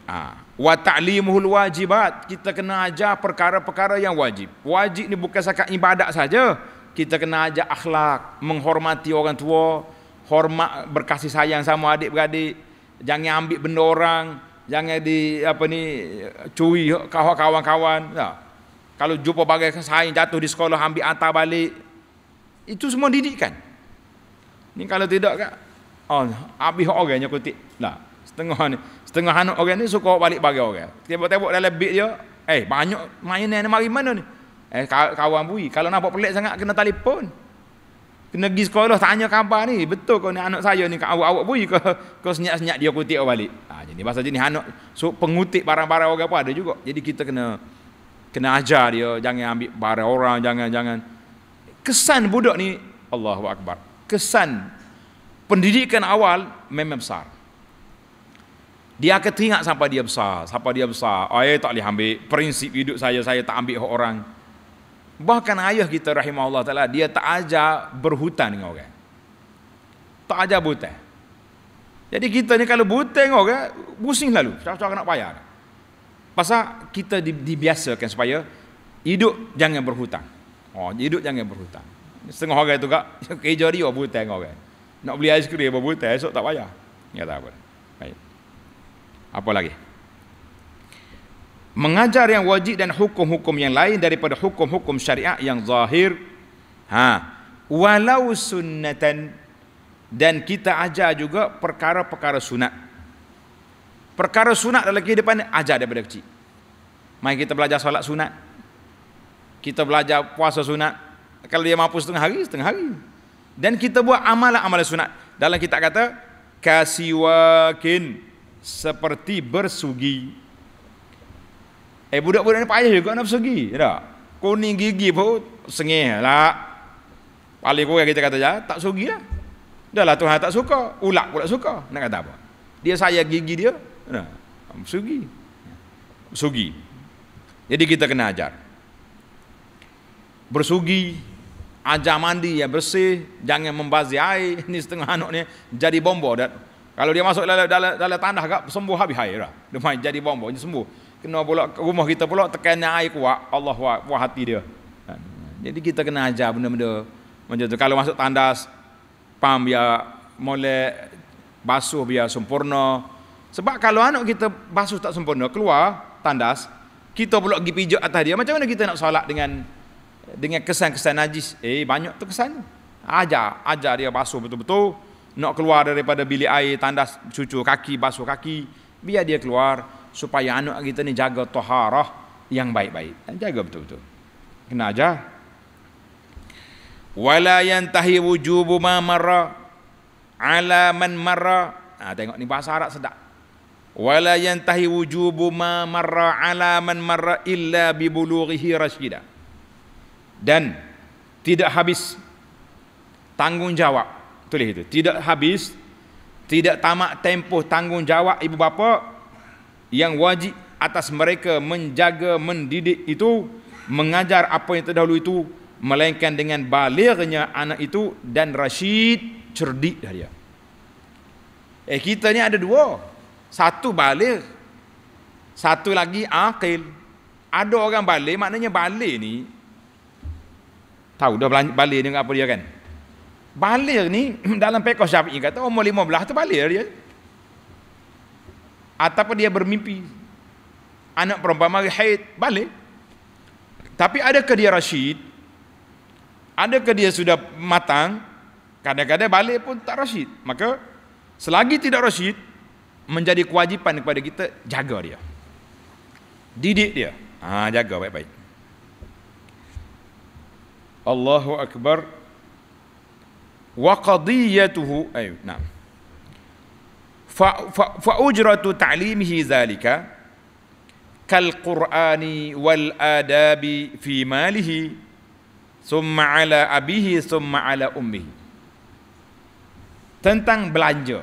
Speaker 1: Wa ta'limuhul wajibat, kita kena ajar perkara-perkara yang wajib. Wajib ni bukan sekat ibadat saja. kita kena ajar akhlak, menghormati orang tua, hormat, berkasih sayang sama adik-beradik, jangan ambil benda orang, jangan curi kawan-kawan. Kalau jumpa bagai saing jatuh di sekolah ambil hantar balik. Itu semua didikan. Ni kalau tidak kan habis orangnya kutip. Lah, setengah anak orang ni suka balik bagi orang. Tengok-tengok dalam beg dia, banyak mainan ni mari mana ni? Kawan bui, kalau nampak pelik sangat kena telefon. Kena pergi sekolah tanya khabar ni, betul kau ni anak saya ni awak bui kau senyap-senyap dia kutip balik. Jadi bahasa jenis anak pengutip barang-barang orang pun ada juga. Jadi kita kena ajar dia jangan ambil barang orang, jangan. Kesan budak ni Allahu Akbar. Kesan pendidikan awal memang besar. Dia akan teringat sampai dia besar. Tak boleh ambil prinsip hidup saya tak ambil hak orang. Bahkan ayah kita rahimahullah ta'ala, dia tak ajar berhutang dengan orang. Tak ajar berhutang. Jadi kita ni kalau berhutang dengan orang, pusing lalu. Cakap nak bayar. Pasal kita dibiasakan supaya hidup jangan berhutang. Hidup jangan berhutang. Setengah orang tu kak, kerja dia berhutang dengan orang. Nak beli aiskrim berhutang, esok tak bayar. Ya tak apa. Baik. Apa lagi? Mengajar yang wajib dan hukum-hukum yang lain daripada hukum-hukum syariat yang zahir. Walau sunnatan, dan kita ajar juga perkara-perkara sunat. Perkara sunat dalam kehidupan ajar daripada kecil. Mari kita belajar solat sunat. Kita belajar puasa sunat. Kalau dia mampu setengah hari. Dan kita buat amalan-amalan sunat. Dalam kitab kata kasiwakin, seperti bersugi. Budak-budak ni payah juga nak bersugi, tak? Kuning gigi pun sengih lah. Paling kurang kita kata tak sugi lah. Dah lah Tuhan tak suka, ulak pula suka. Nak kata apa? Dia sayang gigi dia, bersugi. Jadi kita kena ajar bersugi, ajar mandi yang bersih, jangan membazir air. Ni setengah anak ni jadi bomba. Kalau dia masuk dalam tanah agak sembuh habis air dah. Dia main jadi bomba, dia sembuh. Kena pula rumah kita pula tekannya air kuat, Allah puas hati dia. Jadi kita kena ajar benda-benda macam tu. Kalau masuk tandas, pam biar molek, basuh biar sempurna. Sebab kalau anak kita basuh tak sempurna, keluar tandas, kita pula pergi pijak atas dia, macam mana kita nak solat dengan kesan-kesan najis? Banyak tu kesan. Ajar dia basuh betul-betul. Nak keluar daripada bilik air, tandas, cucu kaki, basuh kaki, biar dia keluar, supaya anak kita ni jaga taharah yang baik-baik. Jaga betul-betul. Kena ajar. Wala yantahi wujubu ma marra ala man marra. Tengok ni bahasa Arab sedap. Wala yantahi wujubu ma marra ala man marra illa bi bulughihi rasyida. Dan tidak habis tanggungjawab. Tulis itu. Tidak habis, tidak tamat tempoh tanggungjawab ibu bapa yang wajib atas mereka menjaga, mendidik itu, mengajar apa yang terdahulu itu, melainkan dengan balighnya anak itu dan rasyid, cerdik dah dia. Kita ni ada dua. Satu baligh, satu lagi aqil. Ada orang baligh, maknanya baligh ni tahu dah baligh dengan apa dia kan? Baligh ni dalam fiqh Syafi'i kata umur 15 tu baligh dia. Ataupun dia bermimpi anak perempuan mari haid, balik. Tapi adakah dia rasyid? Adakah dia sudah matang? Kadang-kadang balik pun tak rasyid. Maka selagi tidak rasyid, menjadi kewajipan kepada kita jaga dia, didik dia. Jaga baik-baik. Allahu Akbar. Wa qadiyatuhu fa'ujratu ta'limihi zalika kal qur'ani wal adabi fi malihi summa ala abihi summa ala ummihi. Tentang belanja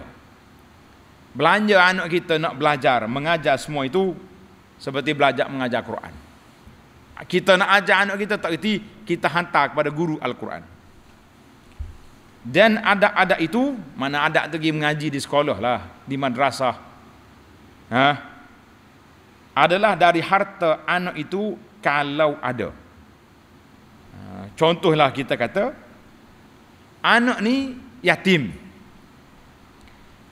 Speaker 1: anak kita nak belajar, mengajar semua itu seperti belajar mengajar Quran. Kita nak ajar anak kita tak erti, kita hantar kepada guru Al-Quran. Dan adat-adat itu, mana adat tu pergi mengaji di sekolah lah, di madrasah, adalah dari harta anak itu kalau ada. Contohlah kita kata anak ni yatim.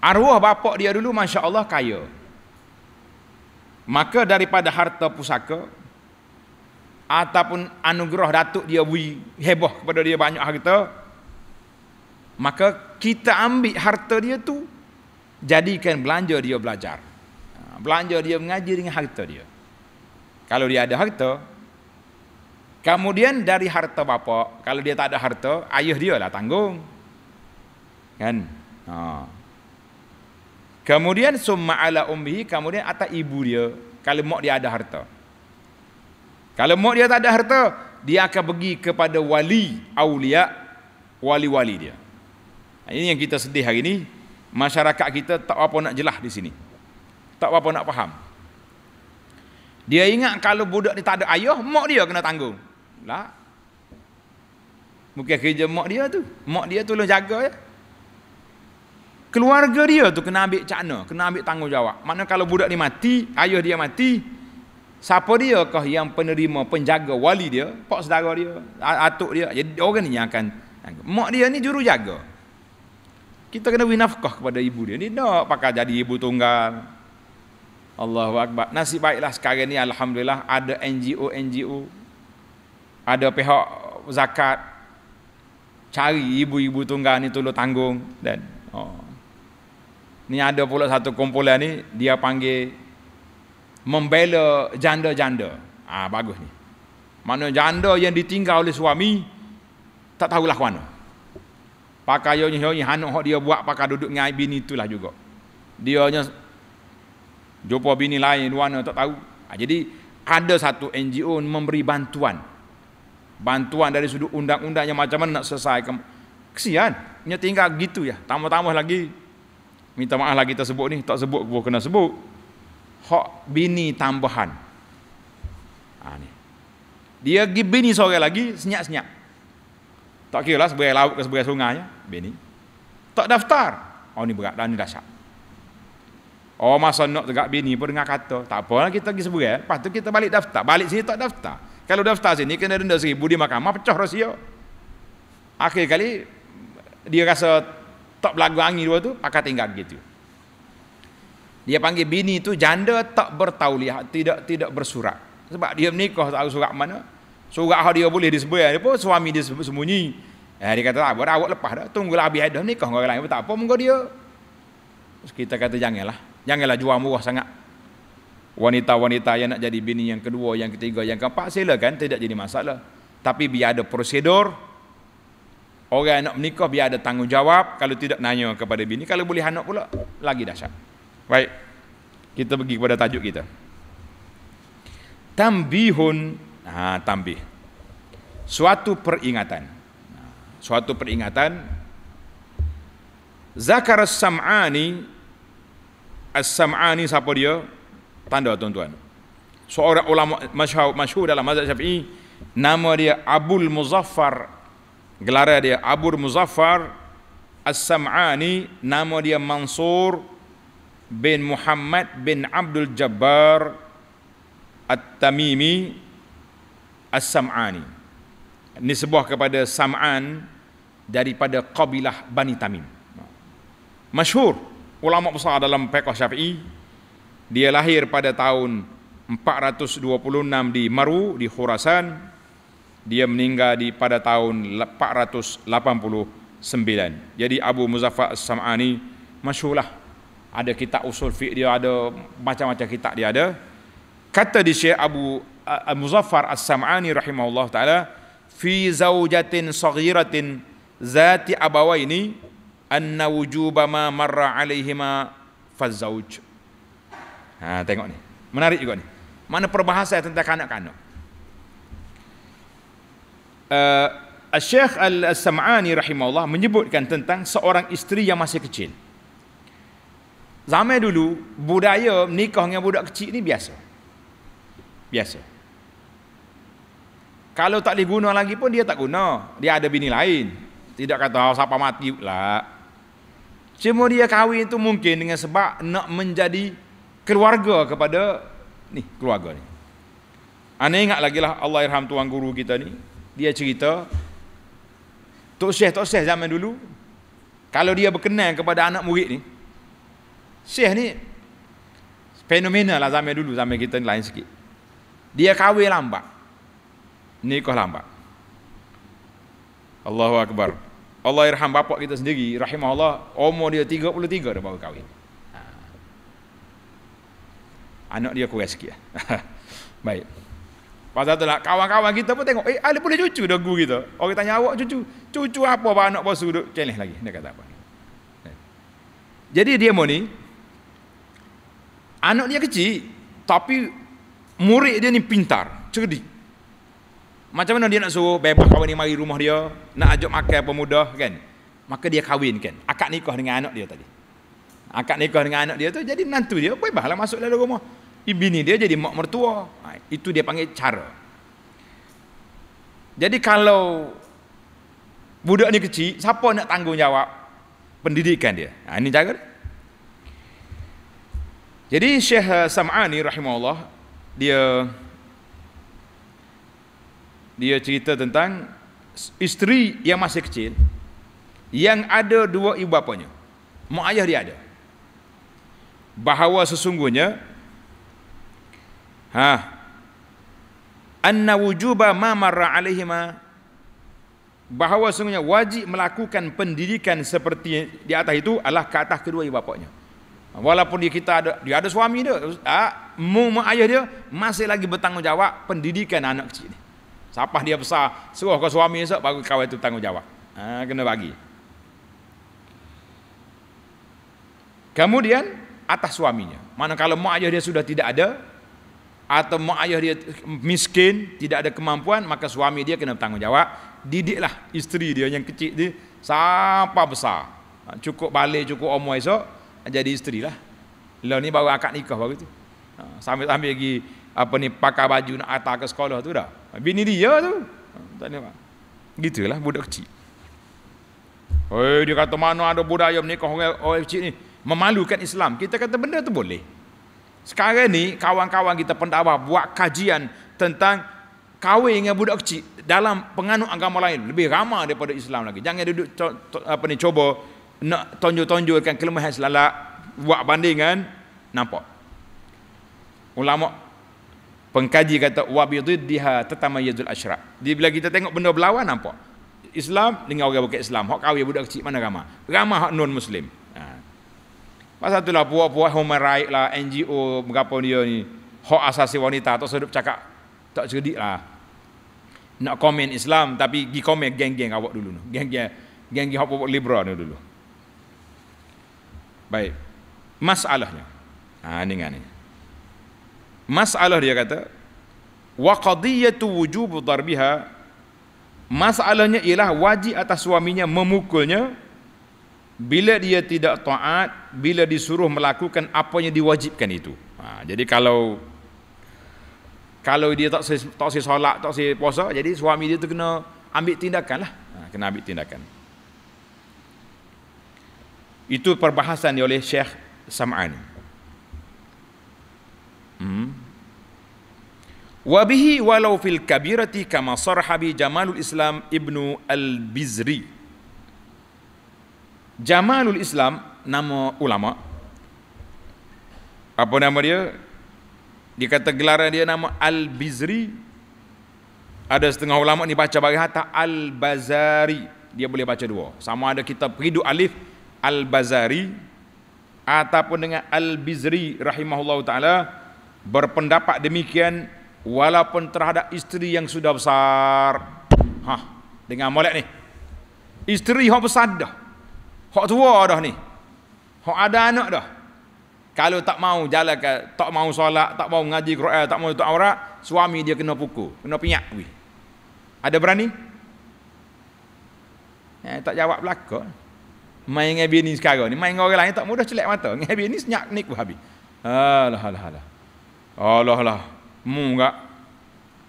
Speaker 1: Arwah bapak dia dulu Masya Allah kaya. Maka daripada harta pusaka ataupun anugerah datuk dia heboh kepada dia banyak harta, maka kita ambil harta dia tu jadikan belanja dia belajar. Belanja dia mengaji dengan harta dia. Kalau dia ada harta, kemudian dari harta bapa, kalau dia tak ada harta, ayah dia lah tanggung. Kan? Kemudian summa ala ummihi, kemudian atas ibu dia, kalau mak dia ada harta. Kalau mak dia tak ada harta, dia akan pergi kepada wali aulia, wali-wali dia. Ini yang kita sedih hari ini. Masyarakat kita tak apa nak jelas di sini. Tak apa nak faham. Dia ingat kalau budak ni tak ada ayah, mak dia kena tanggung. Lah. Bukan kerja mak dia tu. Mak dia tolong jaga ya. Keluarga dia tu kena ambil cakna, kena ambil tanggungjawab. Maknanya kalau budak ni mati, ayah dia mati, siapa dia kah yang penerima, penjaga, wali dia? Pak saudara dia, atuk dia. Jadi orang ni yang akan. Mak dia ni juru jaga. Kita kena beri nafkah kepada ibu dia. Ni tak pakai jadi ibu tunggal. Allahu Akbar. Nasib baiklah sekarang ni alhamdulillah ada NGO, ada pihak zakat cari ibu-ibu tunggal ni tolong tanggung dan ni ada pula satu kumpulan ni dia panggil membela janda-janda. Bagus ni. Mana janda yang ditinggal oleh suami tak tahulah mana. Pakai yonya hanuk hok dia buat pakai duduk dengan bini itulah juga. Dianya jumpa bini lain mana tak tahu. Jadi ada satu NGO memberi bantuan. Bantuan dari sudut undang-undang yang macam mana nak selesaikan. Kesian, nya tinggal gitu ya. Tambah-tambah lagi. Minta maaf lah kita sebut ni, tak sebut pun kena sebut. Hak bini tambahan. Ni. Dia pergi bini seorang lagi, senyap-senyap. Tak kira lah sebagai laut ke sebagai sungai ya, bini. Tak daftar. Ni berat dah, ni dahsyat. Masa nak tegak bini pun dengar kata, tak apalah kita pergi seberai, lepas tu kita balik daftar. Balik sini tak daftar. Kalau daftar sini kena denda 1,000 di mahkamah, pecah rahsia. Akhir kali dia rasa tak berlagu angin dua tu, pakai tinggal gitu. Dia panggil bini tu janda tak bertauliah, tidak bersurat. Sebab dia menikah tak tahu surat mana. Surat dia boleh disebar, dia pun suami dia sembunyi. Dia kata tak apa, awak lepas dah, tunggulah habis dah nikah dengan orang lain, tak apa mengko dia. Terus kita kata janganlah jual murah sangat. Wanita-wanita yang nak jadi bini yang kedua, yang ketiga, yang keempat silakan, tidak jadi masalah. Tapi biar ada prosedur. Orang nak menikah biar ada tanggungjawab. Kalau tidak nanya kepada bini, kalau boleh anak pula lagi dahsyat. Baik. Kita pergi kepada tajuk kita. Tambihun, tambih. Suatu peringatan. Suatu peringatan. Zakar as-Sam'ani. As-Sam'ani siapa dia? Tanda tuan-tuan. Seorang ulama masyhur dalam mazhab Syafi'i, nama dia Abul Muzaffar. Gelar dia Abu Muzaffar As-Sam'ani, nama dia Mansur bin Muhammad bin Abdul Jabbar At-Tamimi As-Sam'ani. Nisbah kepada Sam'an daripada kabilah Bani Tamim. Masyhur ulama besar dalam fiqh Syafi'i. Dia lahir pada tahun 426 di Maru di Khurasan. Dia meninggal pada tahun 489. Jadi Abu Muzaffar As-Sam'ani masyhurlah. Ada kitab usul fiqh dia, ada macam-macam kitab dia ada. Kata di Syekh Abu Muzaffar As-Sam'ani rahimahullah taala, fi zaujatin saghiratin zati abawaini anna wujuba ma marra alaihima fazauj. Tengok ni. Menarik juga ni. Mana perbahasan tentang kanak-kanak. Syekh Al-Sam'ani rahimahullah menyebutkan tentang seorang isteri yang masih kecil. Zaman dulu budaya nikah dengan budak kecil ni biasa. Kalau tak boleh guna lagi pun dia tak guna. Dia ada bini lain. Tidak kata siapa mati lah. Cuma dia kahwin tu mungkin dengan sebab nak menjadi keluarga kepada keluarga ni. Ana ingat lagi lah, Allah irham tuan guru kita ni. Dia cerita Tok Syekh zaman dulu, kalau dia berkenan kepada anak murid ni, Syekh ni fenomena lah zaman dulu, zaman kita ni lain sikit. Dia kahwin lambat, nikah lambat. Allahu Akbar. Allah irham bapak kita sendiri, rahimahullah, umur dia 33 dah baru kahwin. Anak dia kurang sikit. Baik. Pasal tu lah, kawan-kawan kita pun tengok, ada boleh cucu dah guru kita. Orang tanya awak cucu. Cucu apa abang anak bosu duduk challenge lagi. Dia kata apa? Jadi dia mau ni, anak dia kecil, tapi murid dia ni pintar, cerdik. Macam mana dia nak suruh bebas kawan ni mari rumah dia, nak ajak makan apa mudah kan? Maka dia kahwinkan, akad nikah dengan anak dia tadi. Akad nikah dengan anak dia tu, jadi menantu dia bebaslah masuk dalam rumah. Bini dia jadi mak mertua. Itu dia panggil cara. Jadi kalau budak ni kecil, siapa nak tanggung jawab pendidikan dia? Ini cara. Jadi Syekh Sam'ani rahimahullah, dia cerita tentang isteri yang masih kecil, yang ada dua ibu bapanya, mak ayah dia ada, bahawa sesungguhnya anna wujuba ma marra alaihima, bahawa sesungguhnya wajib melakukan pendidikan seperti di atas itu adalah ke atas kedua ibu bapanya. Walaupun dia ada suami dia, mak ayah dia masih lagi bertanggungjawab pendidikan anak kecil ni. Siapa dia besar, suruh ke suami esok baru kawan itu tanggungjawab. Kena bagi. Kemudian atas suaminya. Mana kalau mak ayah dia sudah tidak ada, atau mak ayah dia miskin, tidak ada kemampuan, maka suami dia kena bertanggungjawab. Didiklah isteri dia yang kecil dia sampai besar. Cukup balik, cukup umur esok, jadi isteri lah. Lah ni baru akad nikah baru tu. Sambil-sambil lagi pakai baju nak hantar ke sekolah tu dah. Bini dia tu. Tak nampak. Gitulah budak kecil. Dia kata mana ada budaya menikah orang kecil ni. Memalukan Islam. Kita kata benda tu boleh. Sekarang ni kawan-kawan kita pendakwah buat kajian tentang kahwin dengan budak kecil dalam penganut agama lain lebih ramai daripada Islam lagi. Jangan duduk cuba nak tonjol-tonjolkan kelemahan Islam, buat bandingan, nampak. Ulama pengkaji kata wa bididdiha tatamayyazul asyra. Bila kita tengok benda berlawan, nampak Islam dengan orang bukan Islam, hak kahwin budak kecil mana ramai. Ramai hak non muslim. Pasal itulah buat-buat human right lah, NGO berapa dia ni, hak asasi wanita tu sedap cakap tak cerdik lah. Nak komen Islam tapi pergi komen geng-geng awak dulu. Geng-geng hak buat liberal ni dulu. Baik. Masalahnya. Ni kan ni. Masalah dia kata wa qadiyatu wujub darbiha, masalahnya ialah wajib atas suaminya memukulnya bila dia tidak taat, bila disuruh melakukan apa yang diwajibkan itu. Jadi kalau dia tak si solat, tak si puasa, jadi suami dia tu kena ambil tindakan lah. Kena ambil tindakan. Itu perbahasan oleh Syekh Sam'ani. Wabihi walau fil kabirati kama sarhabi Jamalul Islam Ibnu Al-Bizri. Jamalul Islam nama ulama. Apa nama dia? Dikata gelaran dia nama Al-Bizri. Ada setengah ulama ni baca bagi hatta Al-Bazari. Dia boleh baca dua. Sama ada kita peridu alif Al-Bazari ataupun dengan Al-Bizri rahimahullah ta'ala, berpendapat demikian walaupun terhadap isteri yang sudah besar. Dengan molek ni. Isteri yang besar dah. Hak tua dah ni. Hak ada anak dah. Kalau tak mau jalankan, tak mau solat, tak mau ngaji Quran, tak mau tutup aurat, suami dia kena pukul, kena pinyak. Ada berani? Tak jawab belaka. Main dengan bini sekarang ni, main dengan orang lain tak mudah celak mata. Dengan bini senyak ni pun habis. Allah. Enggak.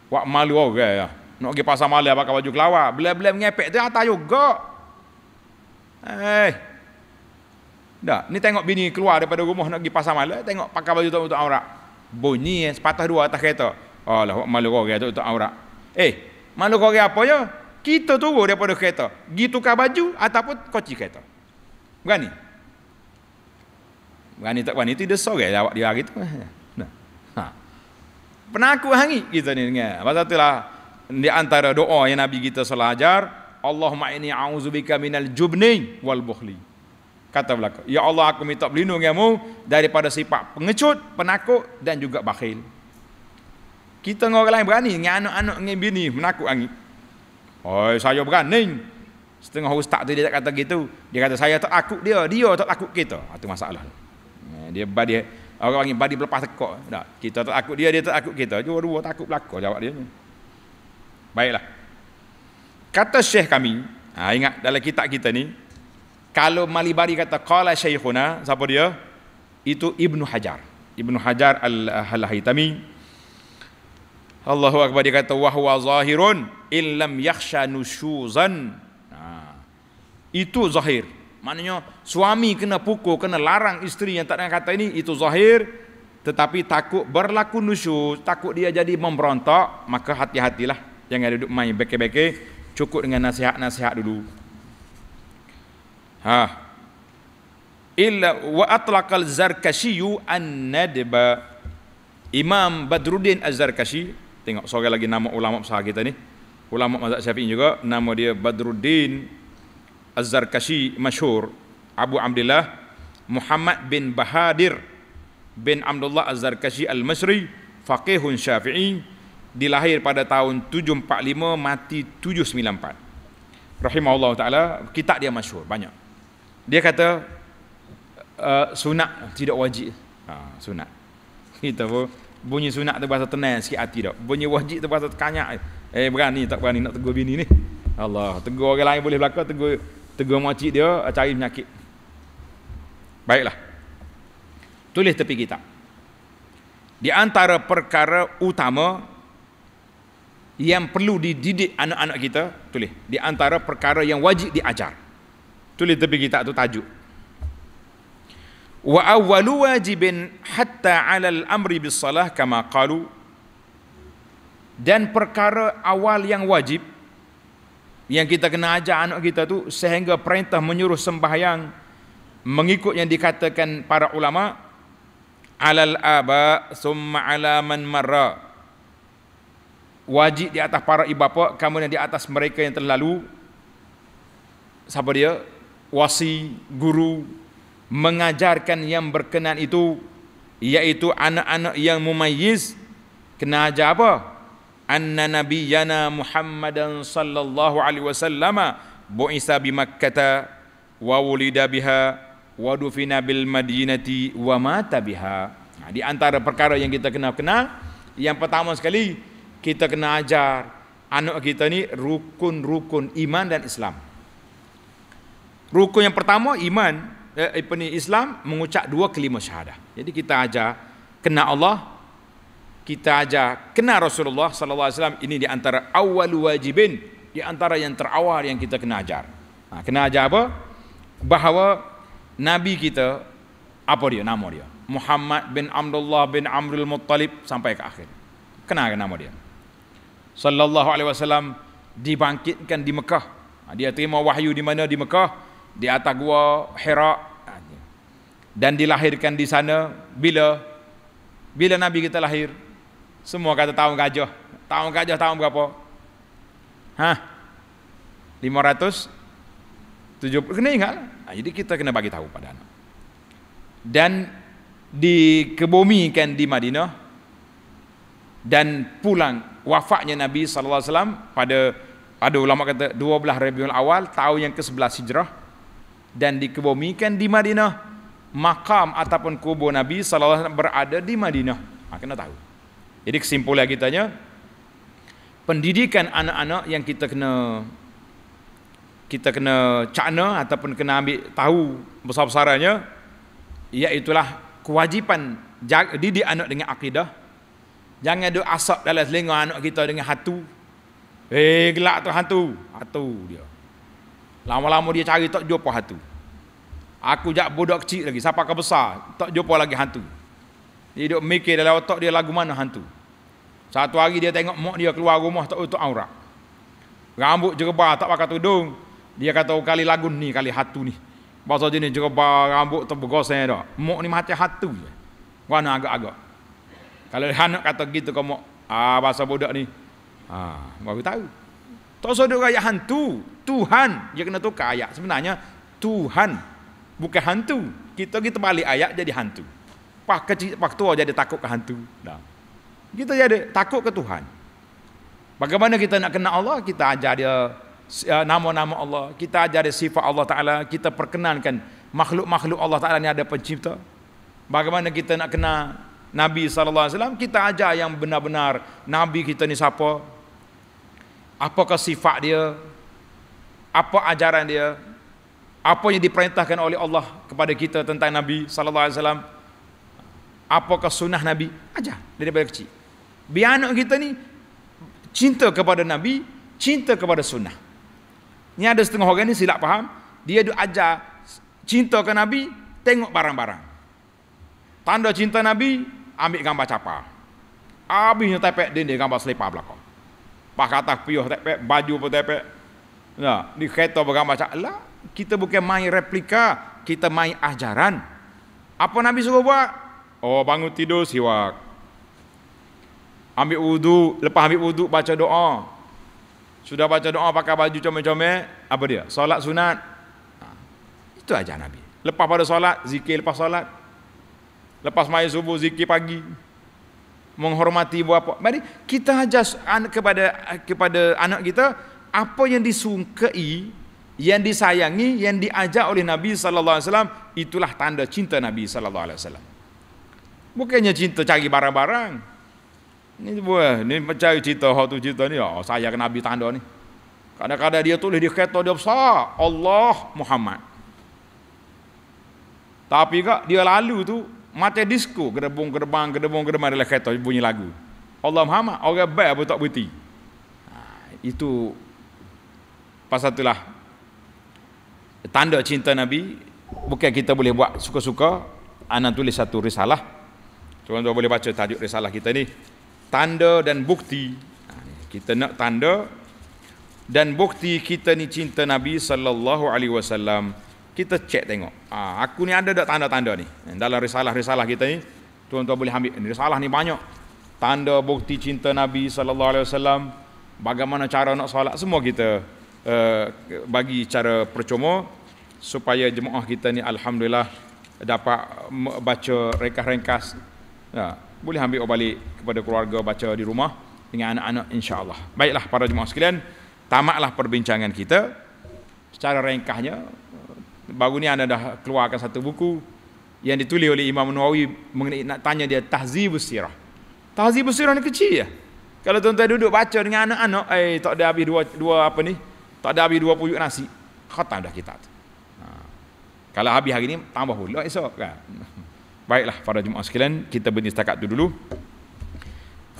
Speaker 1: Wak malu orang ya. Nak pergi pasar malam pakai baju kelawar, bela-bela mengepek tu atas juga. Dah, ni tengok bini keluar daripada rumah nak pergi pasar malam, tengok pakai baju tutup aurat. Bunyi sepatah dua atas kereta. Wak malu orang tutup aurat. Malu korang apa ya? Kita turun daripada kereta, pergi tukar baju ataupun koci kereta. Berani? Berani tak berani itu dia sorang jawab dia gitu. Nah. Ha. Penakut hari kita ni dengar. Pasal itulah di antara doa yang Nabi kita salah ajar, Allahumma inni a'udzubika minal jubni wal bukhli. Kata belaka, ya Allah aku minta berlindung denganmu daripada sifat pengecut, penakut dan juga bakhil. Kita dengan orang lain berani dengan anak-anak dengan bini menakut angin. Oh, saya berani. Setengah ustaz tu dia tak kata gitu. Dia kata saya tak takut dia tak takut kita. Itu masalah. Dia badi orang panggil badi berlepas tekak. Tak, kita tak takut dia tak takut kita. Dua-dua takut belaka jawab dia. Baiklah. Kata syekh kami, ingat dalam kitab kita ni, kalau Malibari kata qala syekhuna, siapa dia? Itu Ibnu Hajar. Ibnu Hajar Al-Haytami. Allahu Akbar, dia kata wa huwa zahirun illam yakhsha nusyuzan. Itu zahir. Maknanya suami kena pukul, kena larang isteri yang tak dengan kata ini, itu zahir. Tetapi takut berlaku nusyuz, takut dia jadi memberontak, maka hati-hatilah. Jangan duduk main beke-beke, cukup dengan nasihat-nasihat dulu. Illa wa atlaqal Zarkashiyu an-nadba. Imam Badruddin Az-Zarkashi, tengok seorang lagi nama ulama besar kita ni, ulama mazhab Syafi'i juga, nama dia Badruddin Az-Zarkashi masyhur, Abu Abdullah Muhammad bin Bahadir bin Abdullah Az-Zarkashi Al-Masri, faqihun Syafi'i, dilahir pada tahun 745, mati 794. Rahimahullah taala, kitab dia masyhur banyak. Dia kata sunat tidak wajib. Sunat. Kita pun bunyi sunat tu bahasa tenang sikit hati dak. Bunyi wajib tu bahasa terkanyak. Berani tak berani nak tegur bini ni. Allah, tegur orang lain boleh belaka, tegur makcik dia cari penyakit. Baiklah. Tulis tepi kitab. Di antara perkara utama yang perlu dididik anak-anak kita, tulis. Di antara perkara yang wajib diajar. Tulis tepi kitab tu tajuk. Wa awwalu wajibin hatta 'alal amri bis salah kama qalu. Dan perkara awal yang wajib yang kita kena ajar anak kita tu, sehingga perintah menyuruh sembahyang mengikut yang dikatakan para ulama, 'alal aba summa 'ala man marra. Wajib di atas para ibu bapa, kemudian di atas mereka yang terlalu. Siapa dia? Wasi, guru, mengajarkan yang berkenan itu, iaitu anak-anak yang mumayyiz. Kena ajar apa? Anna nabiyyana Muhammadan sallallahu alaihi wasallam bu'isa bi Makkah wa wulida biha wa dufina bil Madinati wa mata biha. Di antara perkara yang kita kena yang pertama sekali, kita kena ajar anak kita ni rukun-rukun iman dan Islam. Rukun yang pertama iman, Islam, mengucap 2 kalimah syahadah. Jadi kita ajar kena Allah, kita ajar kena Rasulullah sallallahu alaihi wasallam. Ini di antara awal wajibin, di antara yang terawal yang kita kena ajar. Kena ajar apa? Bahawa Nabi kita, apa dia? Nama dia Muhammad bin Abdullah bin Amrul Muttalib sampai ke akhir. Kena nama dia. Sallallahu alaihi wasallam dibangkitkan di Mekah. Dia terima wahyu di mana? Di Mekah, di atas gua Hira, dan dilahirkan di sana. Bila Nabi kita lahir? Semua kata tahun gajah. Tahun gajah tahun berapa? 570. Kena ingat. Jadi kita kena bagi tahu pada anak. Dan dikebumikan di Madinah, dan pulang wafatnya Nabi sallallahu alaihi wasallam pada, ada ulama kata 12 Rabiul Awal tahun yang ke-11 Hijrah, dan dikebumikan di Madinah. Makam ataupun kubur Nabi sallallahu alaihi wasallam berada di Madinah. Kena tahu. Jadi kesimpulan kitanya, pendidikan anak-anak yang kita kena cakna ataupun kena ambil tahu besar-besarannya, iaitulah kewajipan didik anak dengan akidah. Jangan duk asap dalam telinga anak kita dengan hantu. Gelak tu hantu dia. Lama-lama dia cari tak jumpa hantu. Aku jak budak kecil lagi, siapa ke besar tak jumpa lagi hantu. Dia duk mikir dalam otak dia lagu mana hantu. Satu hari dia tengok mak dia keluar rumah tak tutup aurat. Rambut jerebar tak pakai tudung. Dia kata kali lagun ni, kali hatu ni. Bahasa jenis jerebar rambut tu bergoseng dah. Mok ni macam hatu je. Warna agak-agak. Kalau anak kata gitu kau mok, bahasa budak ni. Baru tahu. Tak usah duk ayat hantu. Tuhan. Dia kena tukar ayat. Sebenarnya Tuhan. Bukan hantu. Kita balik ayat jadi hantu. Pak kecil, pak tua jadi takut ke hantu. Dah. Kita jadi takut ke Tuhan. Bagaimana kita nak kenal Allah? Kita ajar dia nama-nama Allah. Kita ajar dia sifat Allah Ta'ala. Kita perkenankan makhluk-makhluk Allah Ta'ala ni ada pencipta. Bagaimana kita nak kenal Nabi SAW? Kita ajar yang benar-benar Nabi kita ni siapa? Apakah sifat dia? Apa ajaran dia? Apa yang diperintahkan oleh Allah kepada kita tentang Nabi SAW? Apakah sunnah Nabi? Ajar daripada kecil. Biar anak kita ni cinta kepada Nabi, cinta kepada sunnah. Ni ada setengah orang ni silap faham. Dia duk ajar cinta ke Nabi, tengok barang-barang. Tanda cinta Nabi, ambil gambar capar. Habisnya tepek dinding gambar selipar belakang. Pak atas piuh tepek, baju pun tepek. Nah, di kereta bergambar capar. Lah, kita bukan main replika, kita main ajaran. Apa Nabi suruh buat? Oh, bangun tidur siwak. Ambil wudu, lepas ambil wudu baca doa. Sudah baca doa pakai baju comel-comel, apa dia? Solat sunat. Itu aja Nabi. Lepas pada solat, zikir lepas solat. Lepas maya subuh, zikir pagi. Menghormati ibu bapa. Mari kita ajar kepada anak kita apa yang disungkai, yang disayangi, yang diajar oleh Nabi sallallahu alaihi wasallam, itulah tanda cinta Nabi sallallahu alaihi wasallam. Bukannya cinta cari barang-barang. Ni buah, ni mencari cerita hak tu cerita ni, saya ke Nabi tanda ni. Kadang-kadang dia tulis di kereta dia besar, Allah Muhammad. Tapi kak dia lalu tu macam disco, gedebung-gedebang dalam kereta bunyi lagu. Allah Muhammad, orang baik pun tak berhenti. Itu pasal itulah tanda cinta Nabi. Bukan kita boleh buat suka-suka. Anak tulis satu risalah. Tuan-tuan boleh baca tajuk risalah kita ni. Tanda dan bukti. Kita nak tanda dan bukti kita ni cinta Nabi sallallahu alaihi wasallam. Kita cek tengok. Aku ni ada tak tanda-tanda ni? Dalam risalah-risalah kita ni, tuan-tuan boleh ambil. Risalah ni banyak. Tanda bukti cinta Nabi sallallahu alaihi wasallam. Bagaimana cara nak solat, semua kita bagi cara percuma supaya jemaah kita ni alhamdulillah dapat baca ringkas-ringkas. Boleh ambil balik kepada keluarga, baca di rumah dengan anak-anak insya-Allah. Baiklah para jemaah sekalian, tamatlah perbincangan kita. Secara ringkasnya, baru ni anda dah keluarkan satu buku yang ditulis oleh Imam Nawawi mengenai, nak tanya dia Tahzibus Sirah. Tahzibus Sirah ni kecil ya. Kalau tuan-tuan duduk baca dengan anak-anak, tak ada habis dua apa ni? Tak ada habis 2 puyuk nasi. Khatam dah kitab tu. Kalau habis hari ni tambah pula esok kan. Baiklah para jemaah sekalian, kita berhenti setakat itu dulu.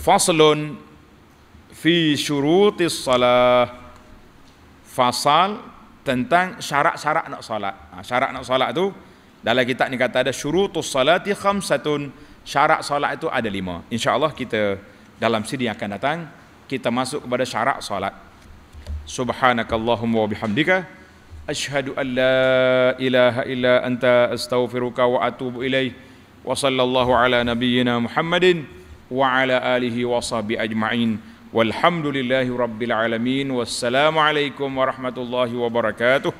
Speaker 1: Faslun fi syurutis salah. Fasal tentang syarat-syarat nak solat. Syarat nak solat tu dalam kitab ni kata ada syurutus salati khamsatun. Syarat solat itu ada 5. Insya-Allah kita dalam sidi yang akan datang kita masuk kepada syarat solat. Subhanakallahumma wa bihamdika asyhadu an la ilaha illa anta astaghfiruka wa atubu ilaih. Wa sallallahu ala nabiyyina Muhammadin wa ala alihi wa sahbihi ajma'in. Walhamdulillahi rabbil alamin. Wassalamu alaikum warahmatullahi wabarakatuh.